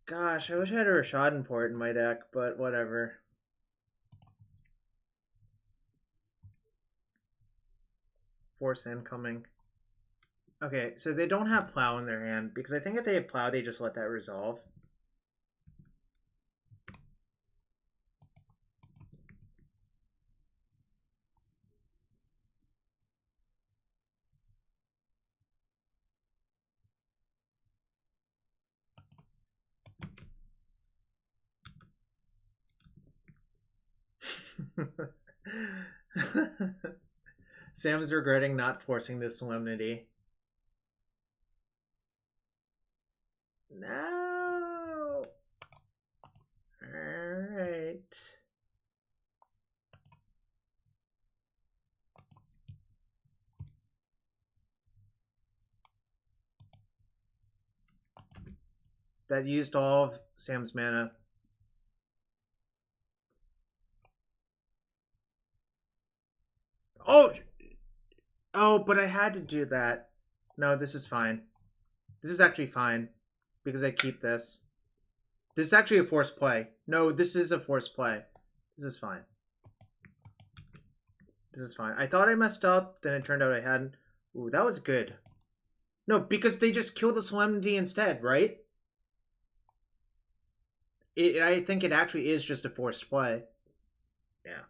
Gosh, I wish I had a Rishadan Port in my deck, but whatever. Force incoming. Okay, so they don't have Plow in their hand, because I think if they have Plow, they just let that resolve. Sam's regretting not forcing this Solemnity. No. Alright. That used all of Sam's mana. Oh! Oh, but I had to do that. No, this is fine. This is actually fine. Because I keep this. This is actually a forced play. No, this is a forced play. This is fine. This is fine. I thought I messed up, then it turned out I hadn't. Ooh, that was good. No, because they just killed the Solemnity instead, right? I think it actually is just a forced play. Yeah.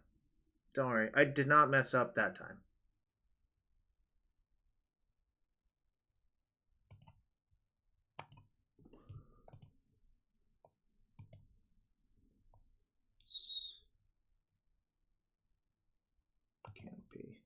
Don't worry. I did not mess up that time. Can't be.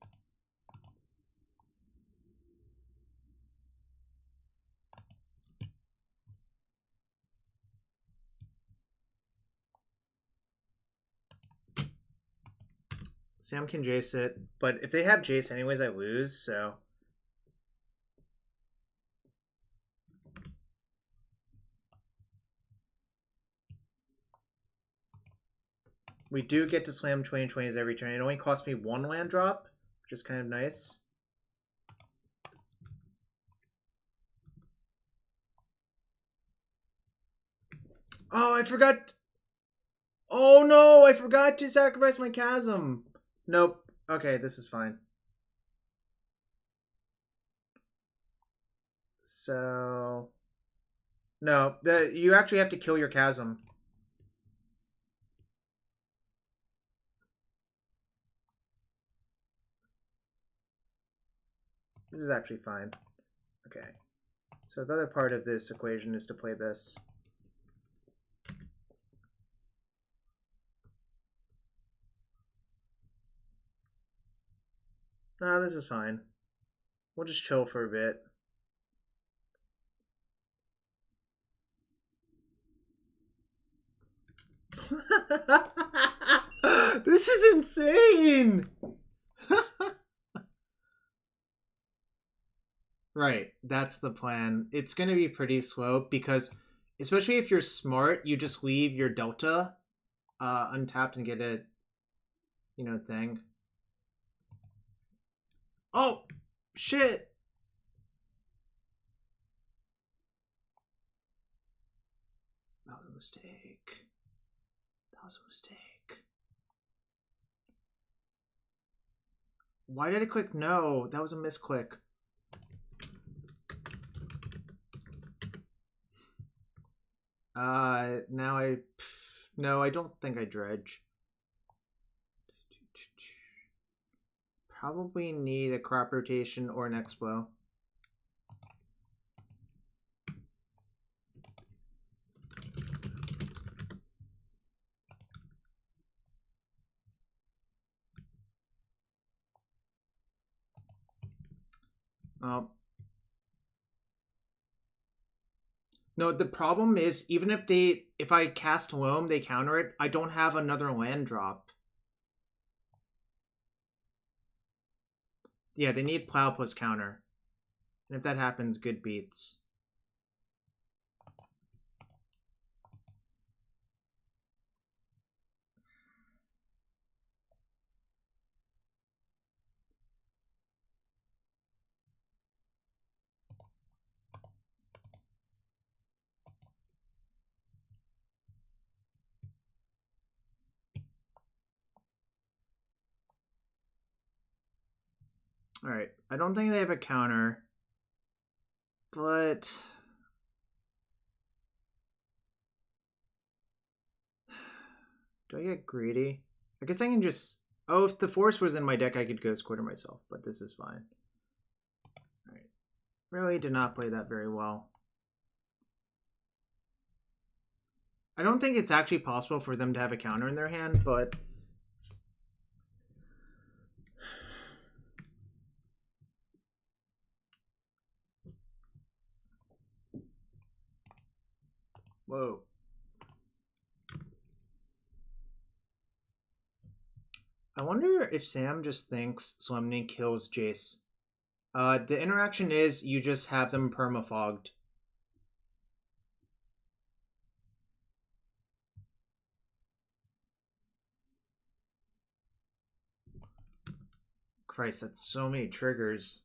Sam can Jace it, but if they have Jace anyways, I lose, so... We do get to slam 20/20s every turn. It only costs me 1 land drop, which is kind of nice. Oh, I forgot... Oh no, I forgot to sacrifice my Chasm. Nope. Okay, this is fine. So... No, you actually have to kill your Chasm. This is actually fine. Okay. So the other part of this equation is to play this. Ah, this is fine. We'll just chill for a bit. This is insane! Right, that's the plan. It's going to be pretty slow because, especially if you're smart, you just leave your Delta untapped and get a, thing. Oh, shit! That was a mistake. That was a mistake. Why did I click no? That was a misclick. Now no, I don't think I dredge. Probably need a crop rotation or an expo. Oh. No, the problem is even if I cast Loam, they counter it. I don't have another land drop. Yeah, they need Plow plus counter. And if that happens, good beats. Alright, I don't think they have a counter. But... do I get greedy? I guess I can just... Oh, if the Force was in my deck, I could Ghost Quarter myself, but this is fine. Alright. Really did not play that very well. I don't think it's actually possible for them to have a counter in their hand, but... Whoa. I wonder if Sam just thinks Solemnity kills Jace. The interaction is you just have them permafogged. Christ, that's so many triggers.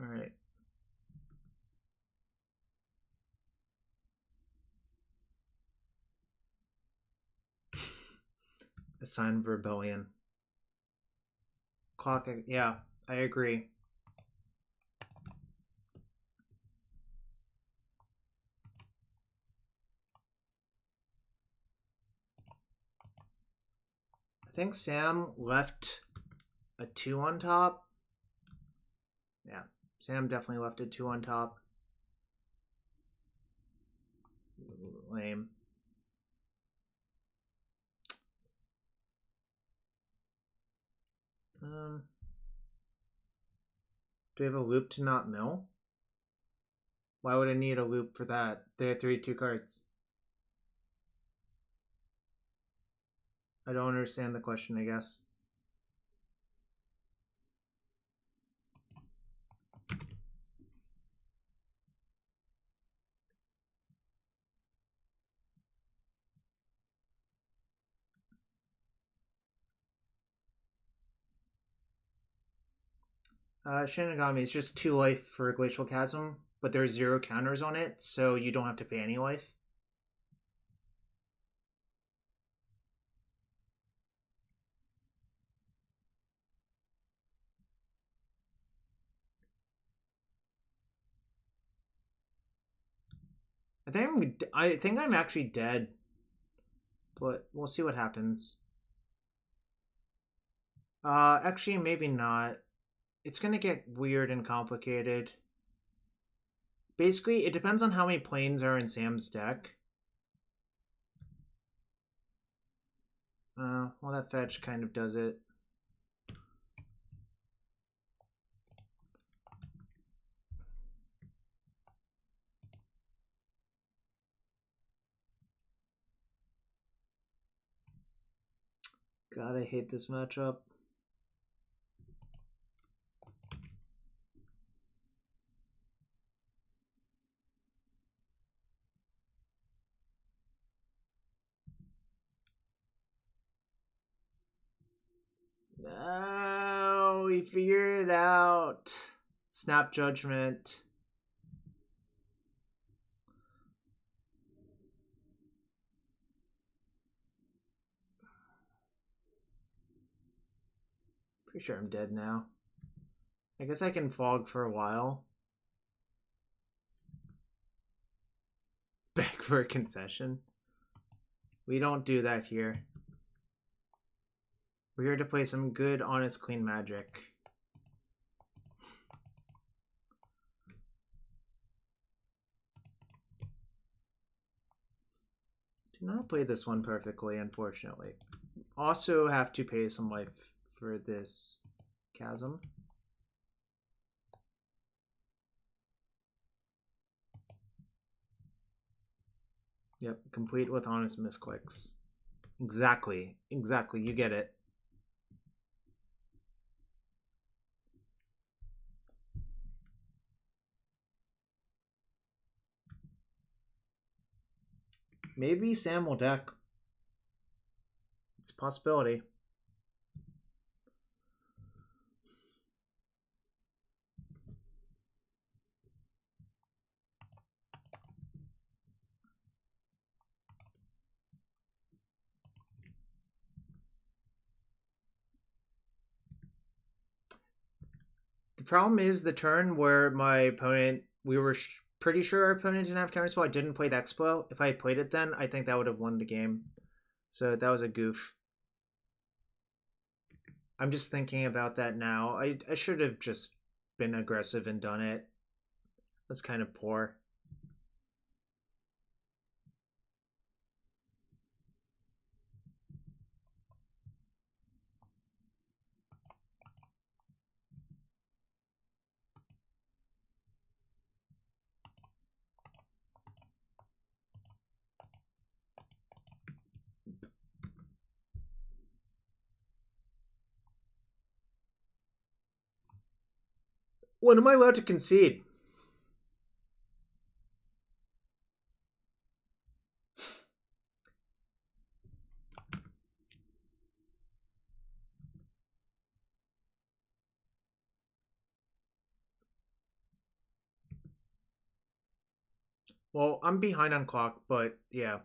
All right. A sign of rebellion. Clock. Yeah, I agree. I think Sam left a 2 on top. Yeah, Sam definitely left a 2 on top. Lame. Do we have a loop to not mill? Why would I need a loop for that? They have 3-2 cards. I don't understand the question, I guess. Shinigami is just 2 life for Glacial Chasm, but there's 0 counters on it, so you don't have to pay any life. I think I'm actually dead, but we'll see what happens. Actually, maybe not. It's gonna get weird and complicated. Basically, it depends on how many planes are in Sam's deck. Well, that fetch kind of does it. God, I hate this matchup. No, we figured it out. Snap Judgment. Pretty sure I'm dead now. I guess I can fog for a while. Beg for a concession. We don't do that here. We're here to play some good, honest, clean Magic. Do not play this one perfectly, unfortunately. Also have to pay some life for this Chasm. Yep, complete with honest misclicks. Exactly, you get it. Maybe Sam will deck. It's a possibility. The problem is the turn where my opponent, we were pretty sure our opponent didn't have counterspell. I didn't play Expo. If I had played it then, I think that would have won the game. So that was a goof. I'm just thinking about that now. I should have just been aggressive and done it. That's kind of poor. When am I allowed to concede? Well, I'm behind on clock, but yeah.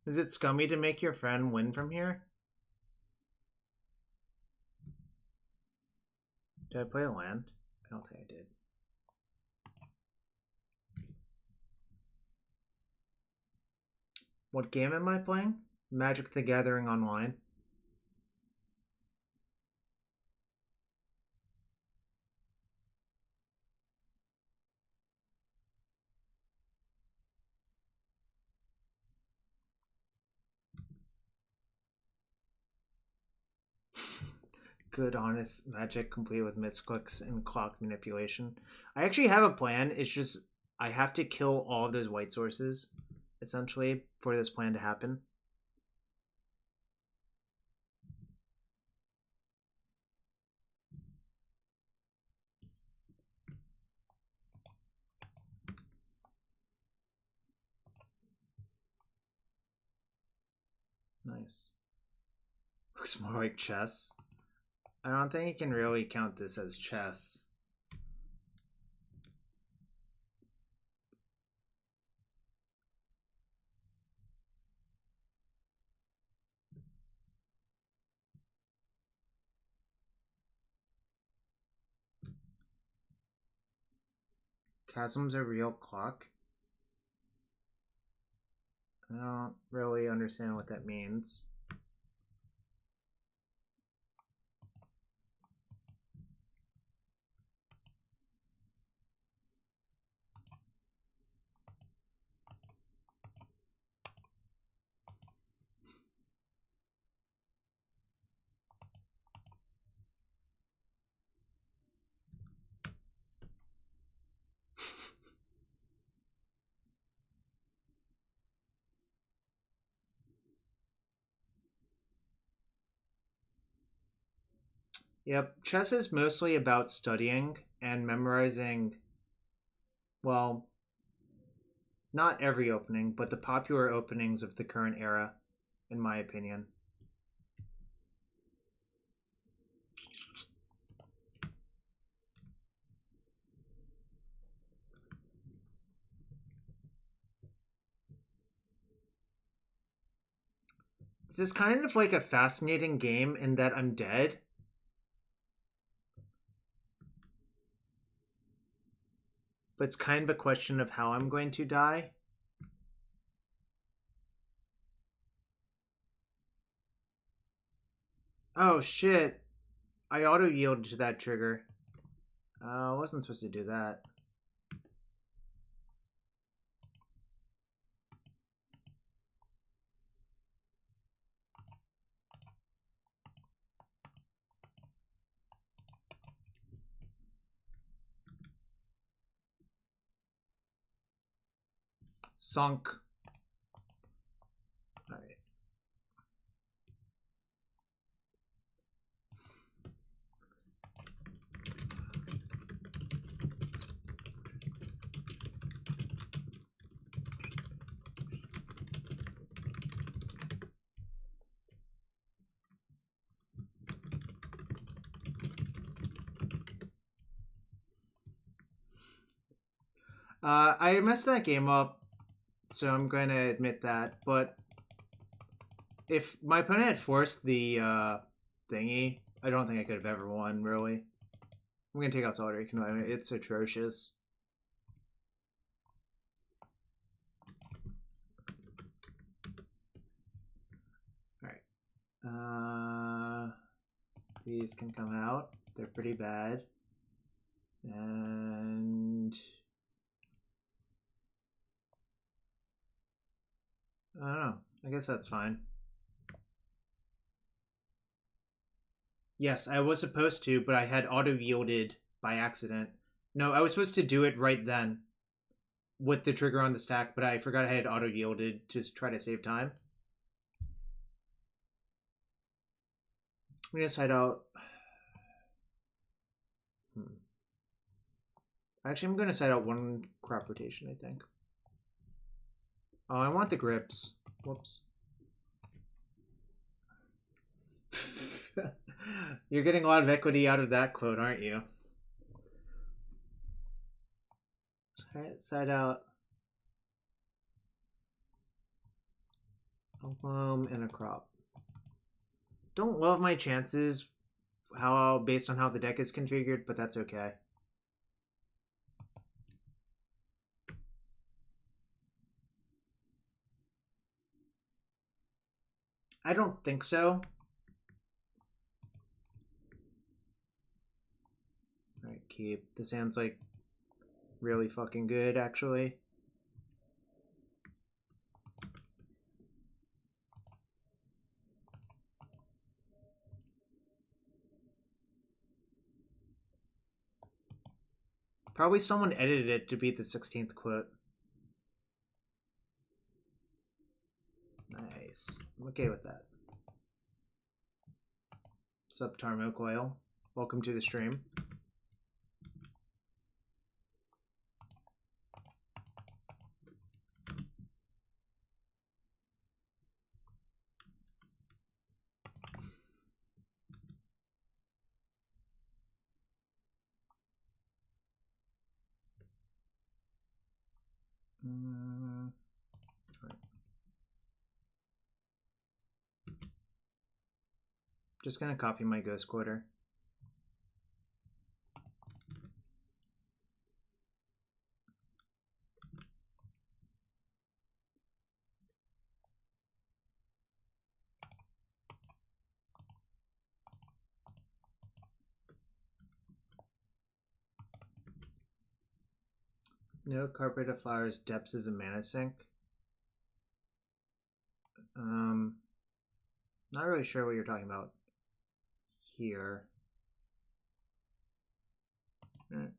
Is it scummy to make your friend win from here? Did I play a land? I don't think I did. What game am I playing? Magic the Gathering Online. Good, honest magic complete with misclicks and clock manipulation. I actually have a plan. It's just I have to kill all of those white sources, essentially, for this plan to happen. Nice. Looks more like chess. I don't think you can really count this as chess. Chasm's a real clock? I don't really understand what that means. Yep, chess is mostly about studying and memorizing, well, not every opening, but the popular openings of the current era, in my opinion. This is kind of like a fascinating game in that I'm dead. But it's kind of a question of how I'm going to die. Oh shit. I auto yielded to that trigger. I wasn't supposed to do that. Sunk. Alright. I messed that game up, so I'm going to admit that. But if my opponent had forced the thingy, I don't think I could have ever won, really. I'm going to take out Solitary Confinement. It's atrocious. Alright. These can come out. They're pretty bad. And I don't know. I guess that's fine. Yes, I was supposed to, but I had auto yielded by accident. No, I was supposed to do it right then with the trigger on the stack, but I forgot I had auto yielded to try to save time. I'm gonna side out. Actually, I'm gonna side out one crop rotation, I think. Oh, I want the grips. Whoops. You're getting a lot of equity out of that quote, aren't you? Alright, side out. A loam and a crop. Don't love my chances based on how the deck is configured, but that's okay. I don't think so. Alright, keep. This hand's like really fucking good, actually. Probably someone edited it to beat the 16th quote. Nice. I'm okay with that. Sup, Tarmo Coil? Welcome to the stream. Right. Just gonna copy my Ghost Quarter. No Carpet of Flowers, Depths is a mana sink. Not really sure what you're talking about here.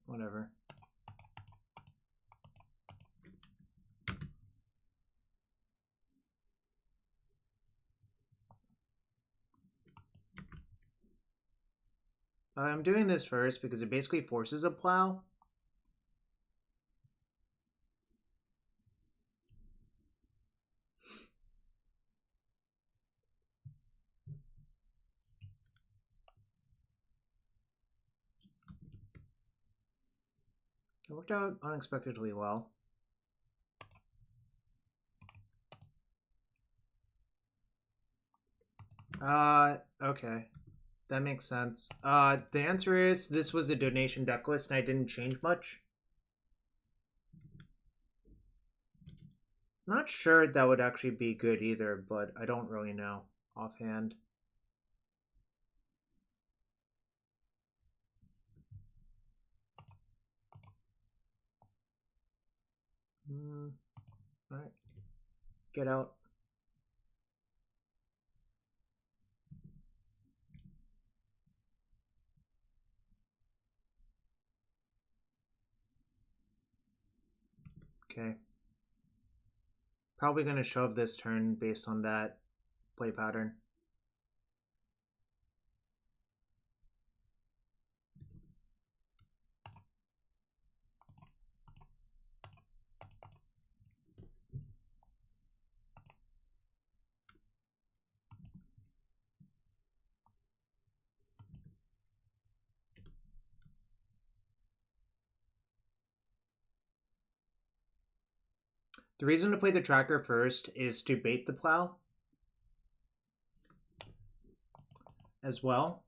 Whatever. I'm doing this first because it basically forces a plow. It worked out unexpectedly well. Okay. That makes sense. The answer is this was a donation deck list and I didn't change much. Not sure that would actually be good either, but I don't really know offhand. Alright. Get out. Okay. Probably going to shove this turn based on that play pattern. The reason to play the tracker first is to bait the plow as well.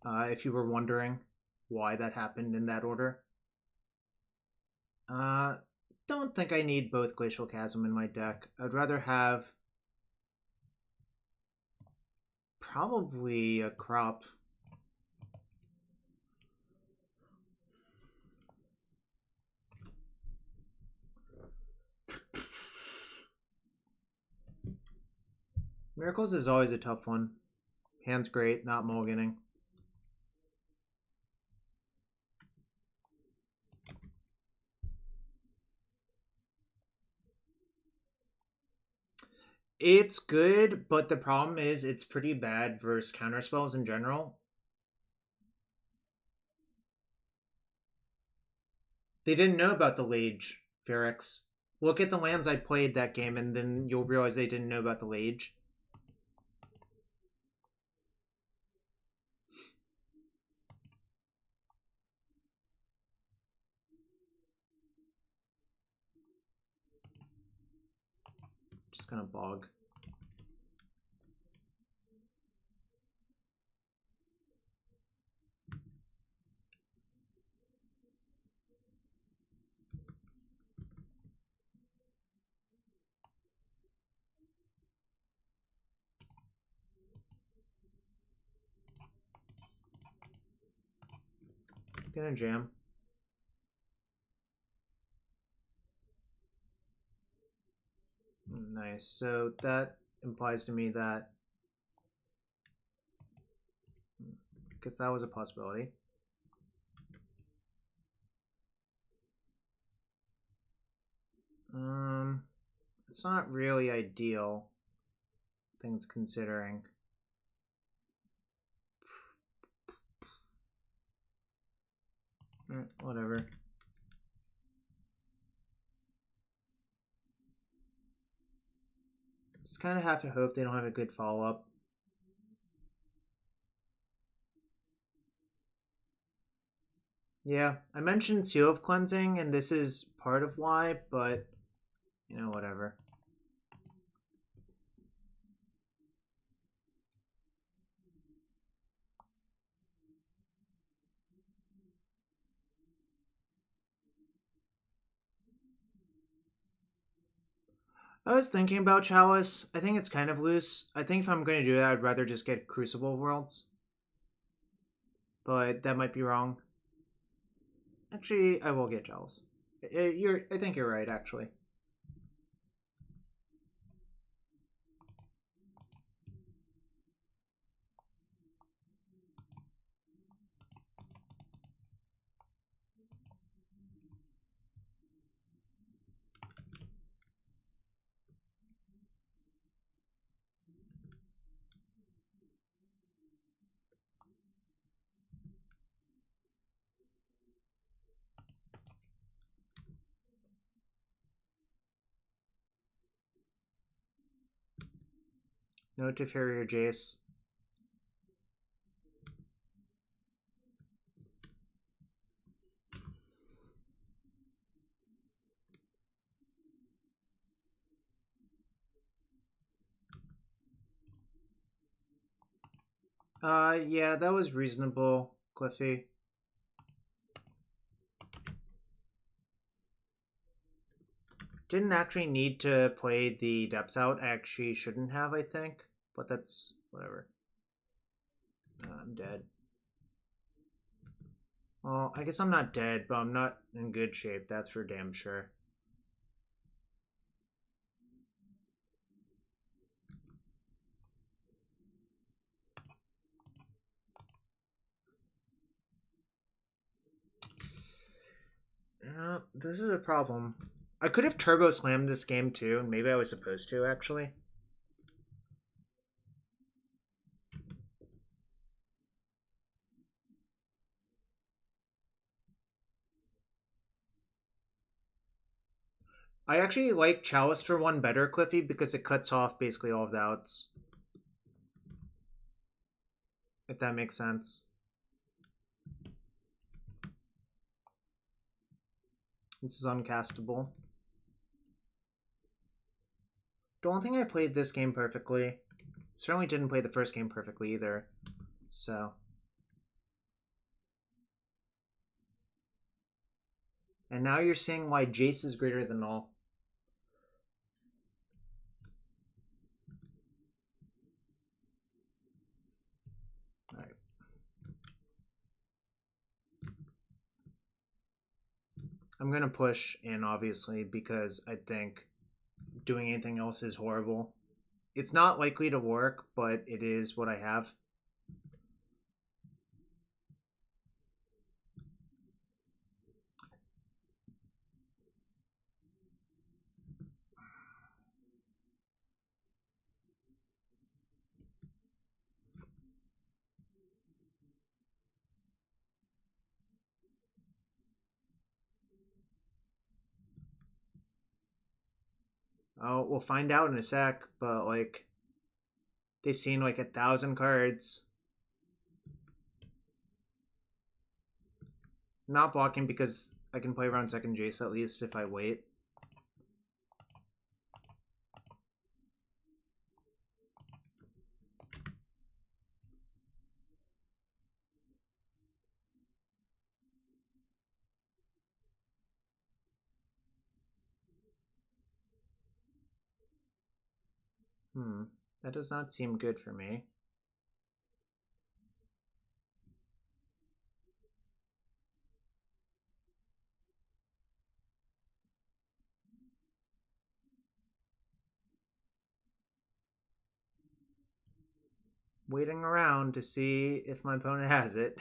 If you were wondering why that happened in that order. Don't think I need both Glacial Chasm in my deck. I'd rather have probably a crop. Miracles is always a tough one. Hand's great, not mulliganing. It's good, but the problem is it's pretty bad versus counterspells in general. They didn't know about the Lage, Feryx. Look at the lands I played that game, and then you'll realize they didn't know about the Lage. Just gonna bog. Gonna jam. Nice. So that implies to me that I guess that was a possibility. It's not really ideal. Things considering. Whatever. Just kind of have to hope they don't have a good follow-up. Yeah, I mentioned Seal of Cleansing, and this is part of why, but, you know, whatever. I was thinking about Chalice. I think it's kind of loose. I think if I'm going to do that, I'd rather just get Crucible Worlds. But that might be wrong. Actually, I will get Chalice. I think you're right, actually. No Teferi or Jace. Yeah, that was reasonable, Cliffy. Didn't actually need to play the depths out. I actually shouldn't have, I think. But that's whatever. I'm dead. Well, I guess I'm not dead, but I'm not in good shape. That's for damn sure. This is a problem. I could have turbo slammed this game too, and maybe I was supposed to actually. I actually like Chalice for one better, Cliffy, because it cuts off basically all of the outs. If that makes sense. This is uncastable. Don't think I played this game perfectly. Certainly didn't play the first game perfectly either. So. And now you're seeing why Jace is greater than all. Alright. I'm going to push in, obviously, because I think doing anything else is horrible. It's not likely to work, but it is what I have. Oh, we'll find out in a sec, but like they've seen like 1,000 cards. Not blocking because I can play around second Jace at least if I wait. That does not seem good for me. Waiting around to see if my opponent has it.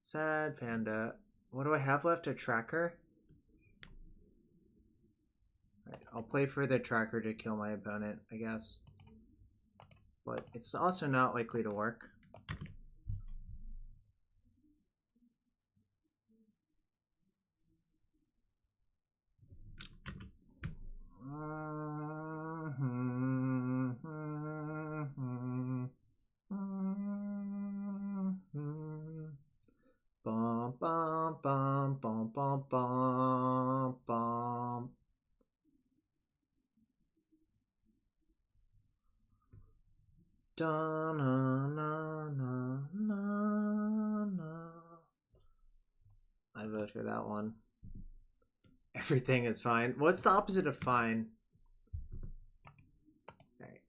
Sad panda. What do I have left? A tracker? Right, I'll play for the tracker to kill my opponent, I guess. But it's also not likely to work. Bum bum bum bum bum bum bum. Da na na na na na. I vote for that one. Everything is fine. What's the opposite of fine? Alright.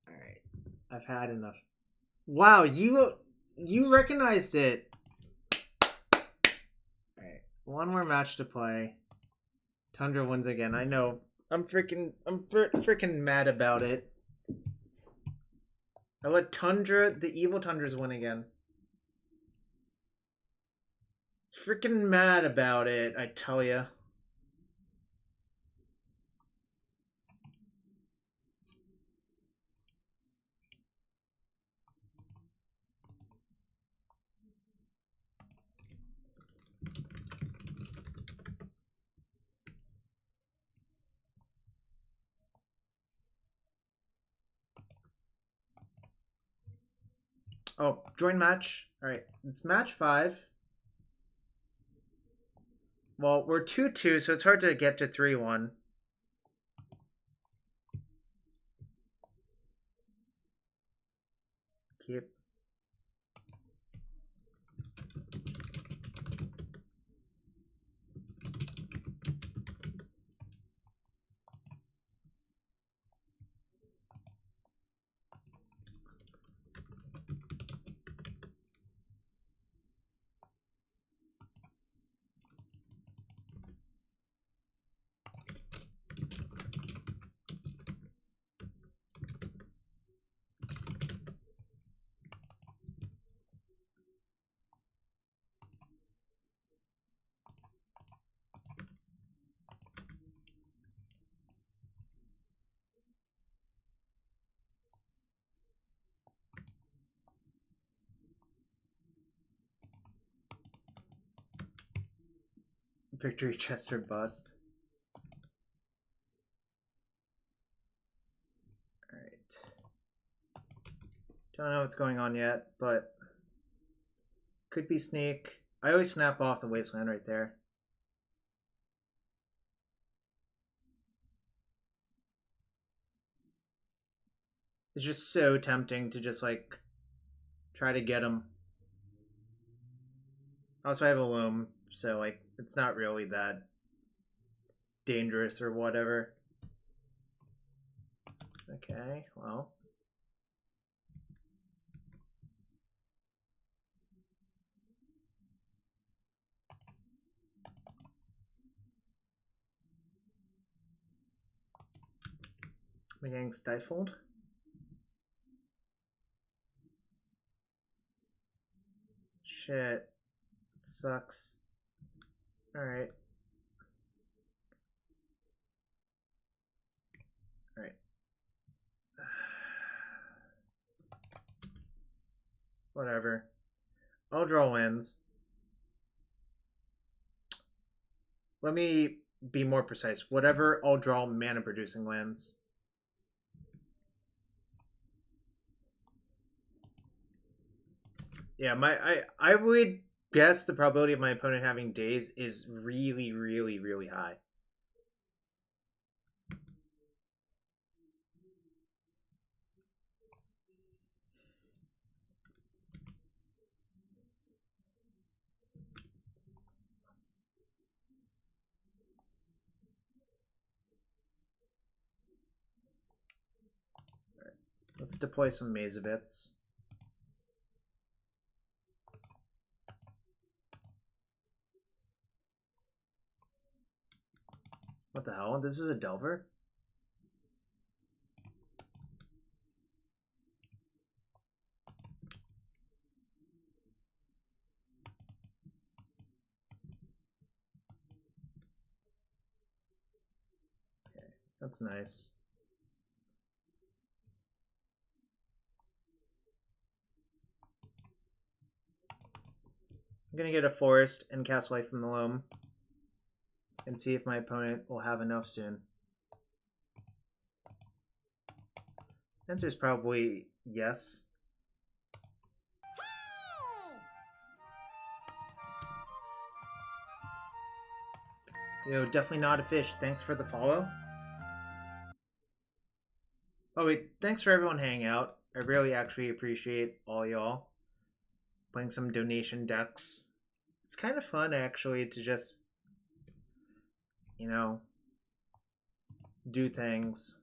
Alright. I've had enough. Wow, you recognized it. Alright. One more match to play. Tundra wins again. I know. I'm freaking mad about it. I let the evil Tundras win again. Freaking mad about it, I tell ya. Oh, join match. Alright, it's match 5. Well, we're 2-2, so it's hard to get to 3-1. Keep. Victory Chester bust. Alright. Don't know what's going on yet, but could be sneak. I always snap off the wasteland right there. It's just so tempting to just like try to get him. Also, I have a loam, so like it's not really that dangerous or whatever. Okay, well. I'm getting stifled. Shit. Sucks. Alright. Alright. Whatever. I'll draw wins. Let me be more precise. Whatever, I'll draw mana producing lands. Yeah, I would guess the probability of my opponent having days is really, really, really high. Let's deploy some Mazebits. What the hell? This is a Delver? Okay, that's nice. I'm gonna get a Forest and cast Life from the Loam and see if my opponent will have enough soon. Answer is probably yes. Yo, definitely not a fish. Thanks for the follow. Oh wait, thanks for everyone hanging out. I really actually appreciate all y'all playing some donation decks. It's kind of fun actually to just, you know, do things.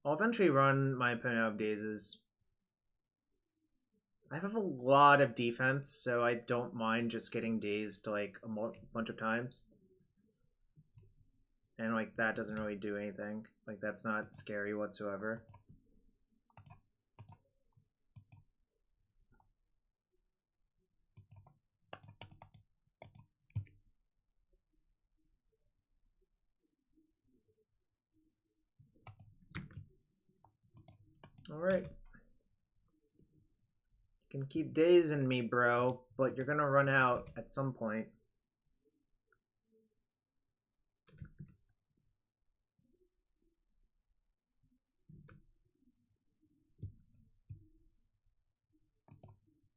I'll eventually run my opponent out of dazes. I have a lot of defense, so I don't mind just getting dazed like a bunch of times. And like that doesn't really do anything. Like that's not scary whatsoever. Alright. You can keep dazing me, bro, but you're gonna run out at some point.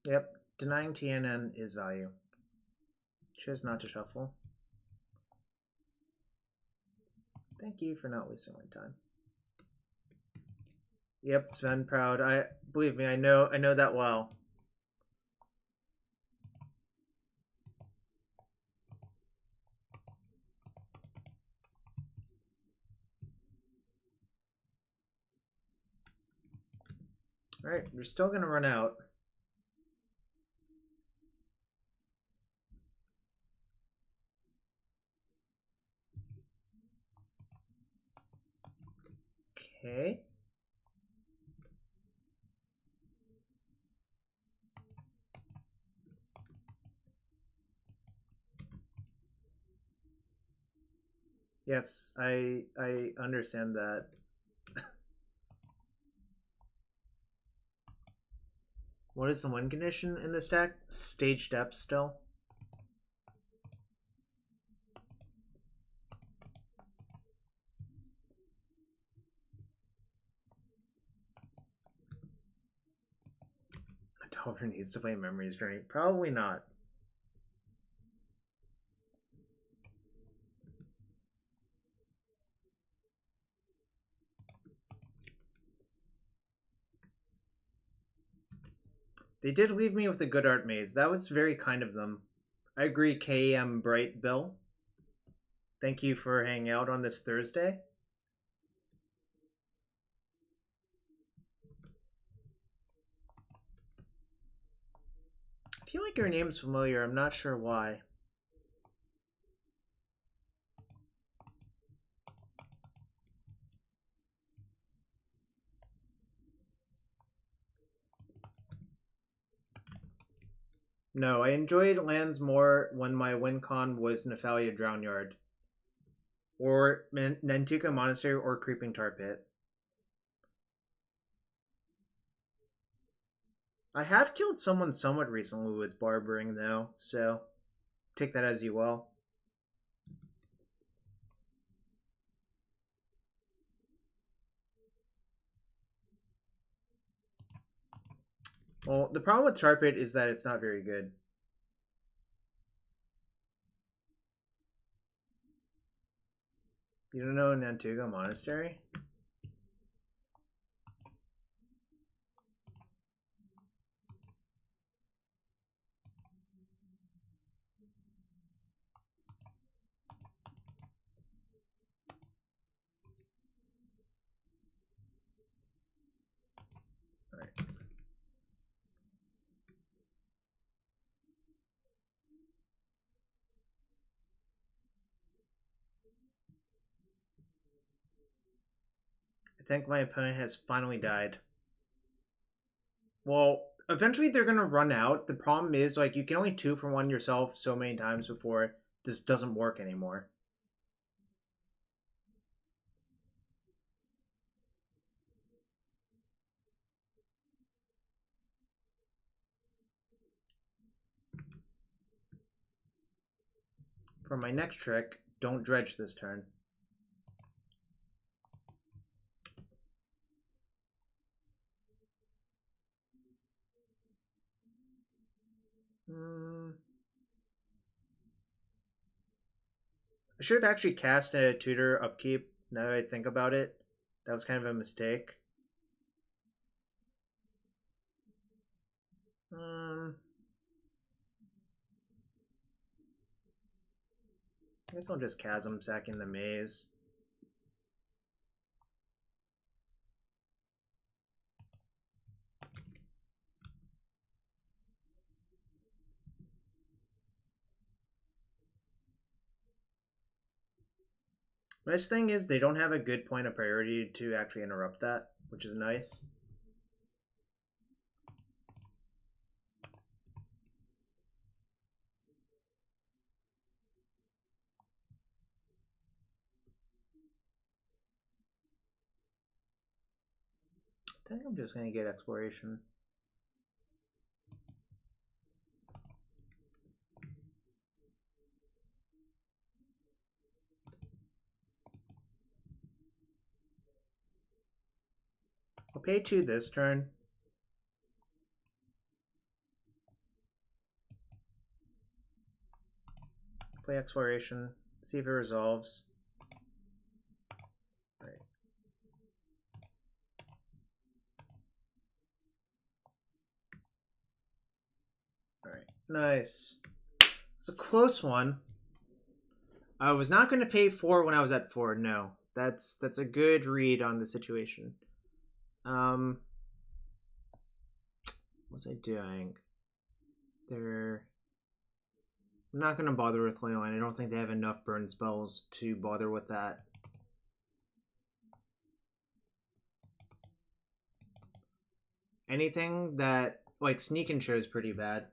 Yep, denying TNN is value. Choose not to shuffle. Thank you for not wasting my time. Yep, Sven Proud. I believe me, I know that well. Alright, we're still gonna run out. Okay. Yes, I understand that. What is the win condition in this deck? Stage depth still. Delver needs to play Memories Journey. Probably not. They did leave me with a good art maze. That was very kind of them. I agree, KM Bright Bill. Thank you for hanging out on this Thursday. I feel like your name's familiar. I'm not sure why. No, I enjoyed lands more when my win con was Nephalia Drownyard. Or Nantuka Monastery or Creeping Tar Pit. I have killed someone somewhat recently with barbering, though, so take that as you will. Well, the problem with Tar Pit is that it's not very good. You don't know Nantuga Monastery? Alright. I think my opponent has finally died. Well, eventually they're gonna run out. The problem is, like, you can only 2-for-1 yourself so many times before this doesn't work anymore. For my next trick, don't dredge this turn. I should have actually cast a tutor upkeep, now that I think about it. That was kind of a mistake. I guess I'll just Chasm Sack in the maze. Nice thing is they don't have a good point of priority to actually interrupt that, which is nice. I think I'm just going to get Exploration. I'll pay 2 this turn. Play Exploration. See if it resolves. Alright. Alright. Nice. It's a close one. I was not going to pay 4 when I was at 4. No. That's a good read on the situation. What was I doing? I'm not going to bother with Leyline. I don't think they have enough burn spells to bother with that. Anything that, like, Sneak and Show is pretty bad.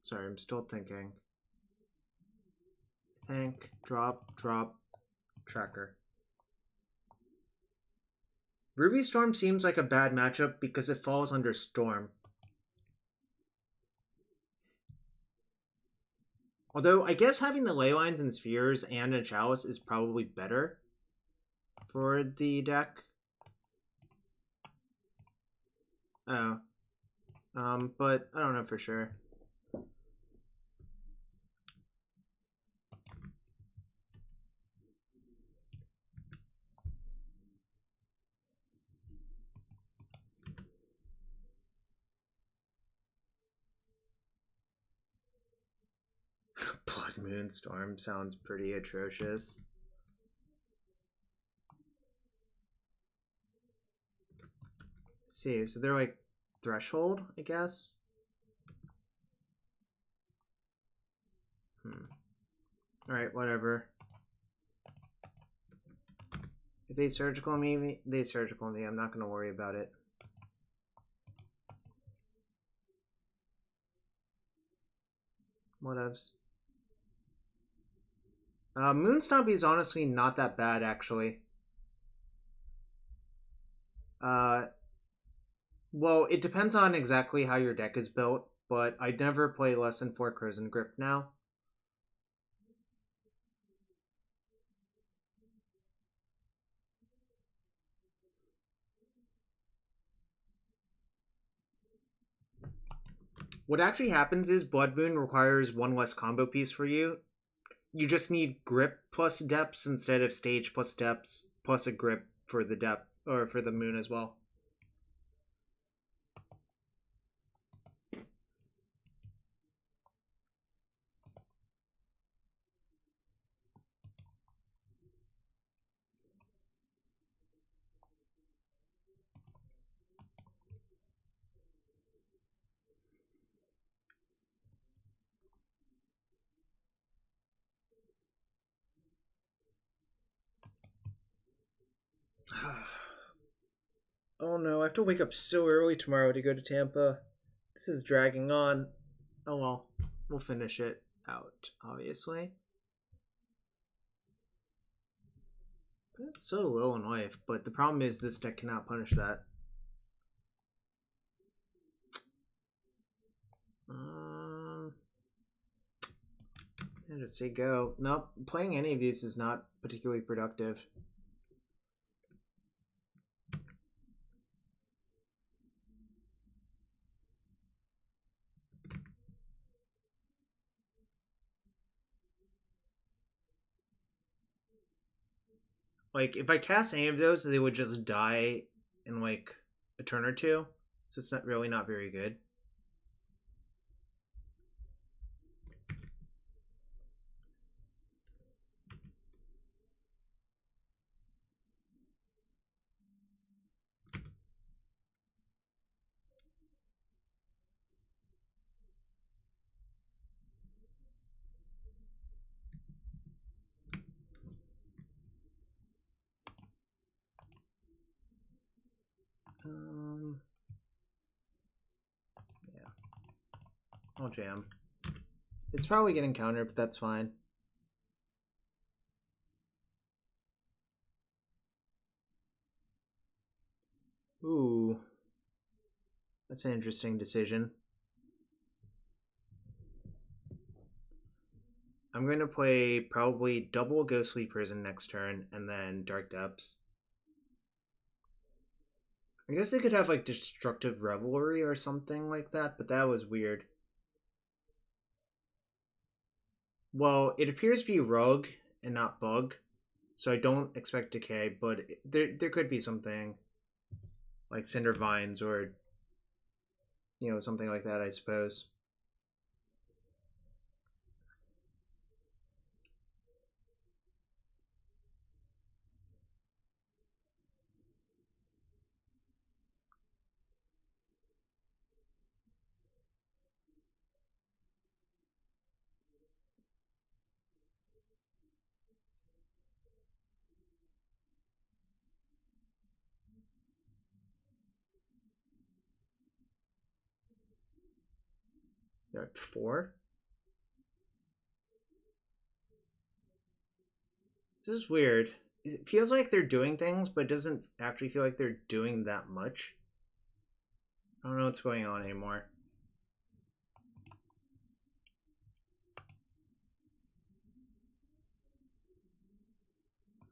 Sorry, I'm still thinking. Think, drop, tracker. Ruby Storm seems like a bad matchup because it falls under Storm. Although, I guess having the ley lines and spheres and a chalice is probably better for the deck. Oh. But I don't know for sure. Blood Moonstorm sounds pretty atrocious. see, so they're like threshold, I guess. Alright, whatever. If they surgical me, they surgical me. I'm not gonna worry about it. Whatevs. Moonstomp is honestly not that bad, actually. Well, it depends on exactly how your deck is built, but I'd never play less than 4 Crimson Grip now. What actually happens is Blood Moon requires 1 less combo piece for you. You just need grip plus depths instead of stage plus depths plus a grip for the depth or for the moon as well. Oh no, I have to wake up so early tomorrow to go to Tampa. This is dragging on. Oh well, we'll finish it out, obviously. But it's so low in life, but the problem is this deck cannot punish that. I just say go. Nope, playing any of these is not particularly productive. Like, if I cast any of those, they would just die in, like, a turn or two. So it's not really not very good. Yeah. I'll jam. It's probably getting countered, but that's fine. Ooh. That's an interesting decision. I'm going to play probably double Ghostly Prison next turn, and then Dark Depths. I guess they could have, like, Destructive Revelry or something like that, but that was weird. Well, it appears to be Rogue and not Bug, so I don't expect Decay, but there could be something like Cinder Vines or, you know, something like that, I suppose. They're at 4. This is weird. It feels like they're doing things, but it doesn't actually feel like they're doing that much. I don't know what's going on anymore.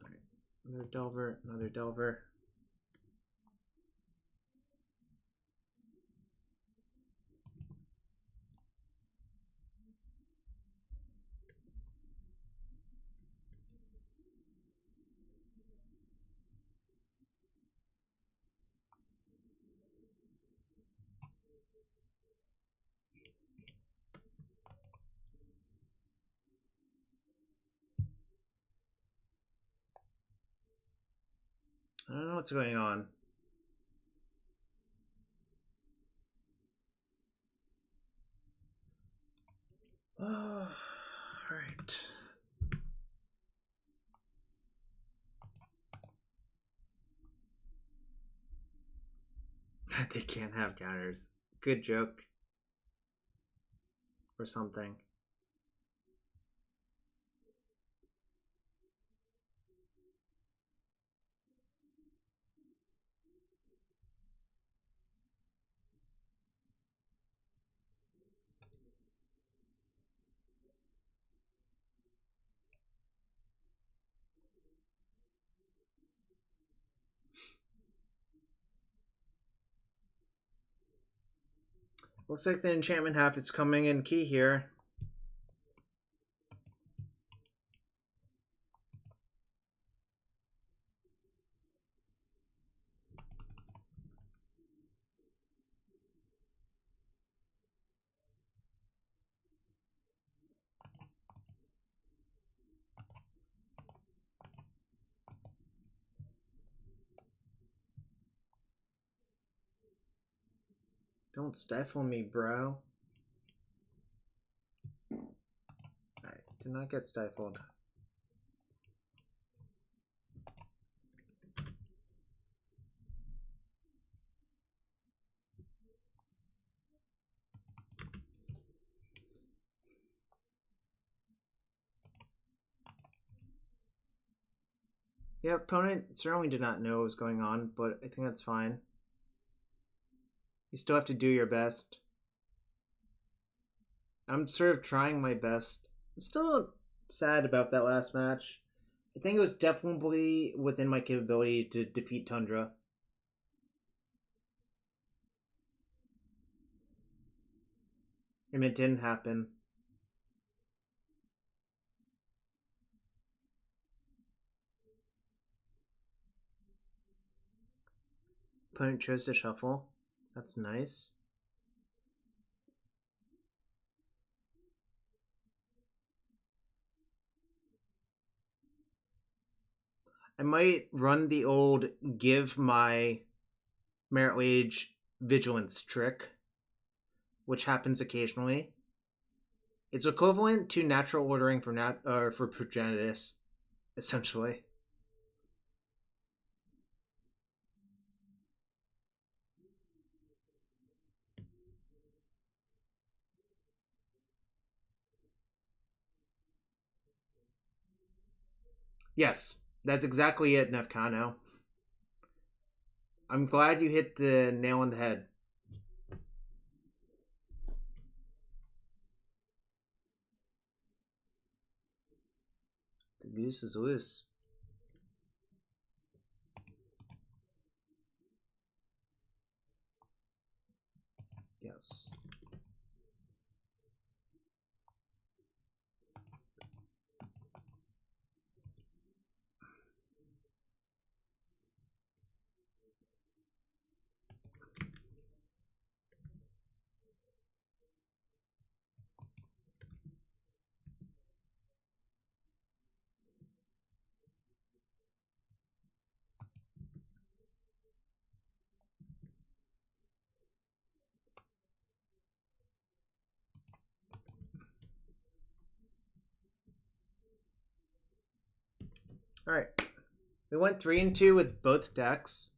Right. Another Delver, another Delver. I don't know what's going on. They can't have counters. Good joke. Or something. Looks like the enchantment half is coming in key here. Don't stifle me, bro. Alright, did not get stifled. Yeah, opponent certainly did not know what was going on, but I think that's fine. You still have to do your best. I'm sort of trying my best. I'm still sad about that last match. I think it was definitely within my capability to defeat Tundra. And it didn't happen. Opponent chose to shuffle. That's nice. I might run the old give my Merit Wage vigilance trick, which happens occasionally. It's equivalent to natural ordering for for Progenitus, essentially. Yes, that's exactly it, Nefkano. I'm glad you hit the nail on the head. The goose is loose. Yes. All right. We went 3-2 with both decks,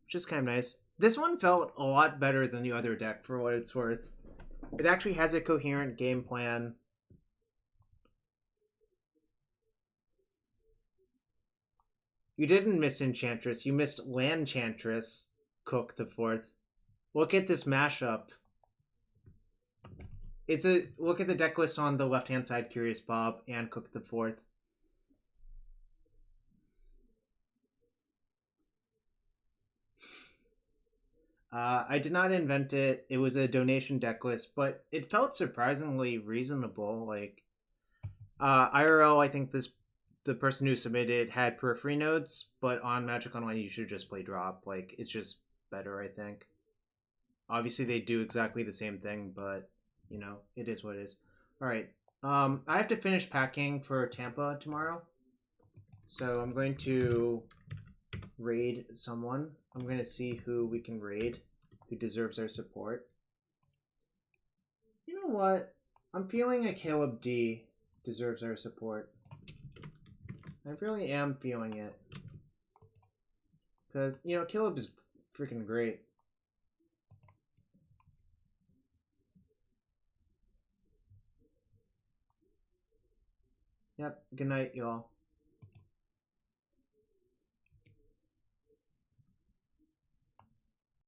which is kind of nice. This one felt a lot better than the other deck, for what it's worth. It actually has a coherent game plan. You didn't miss Enchantress. You missed Landchantress, Cook the Fourth. Look at this mashup. It's a look at the deck list on the left-hand side, Curious Bob and Cook the Fourth. I did not invent it. It was a donation deck list, but it felt surprisingly reasonable. Like IRL, I think the person who submitted had periphery nodes, but on Magic Online you should just play drop. Like it's just better, I think. Obviously they do exactly the same thing, but you know, it is what it is. All right. I have to finish packing for Tampa tomorrow. So I'm going to raid someone. I'm going to see who we can raid, who deserves our support. You know what? I'm feeling a Caleb D deserves our support. I really am feeling it. Because, you know, Caleb is freaking great. Yep. Good night, y'all.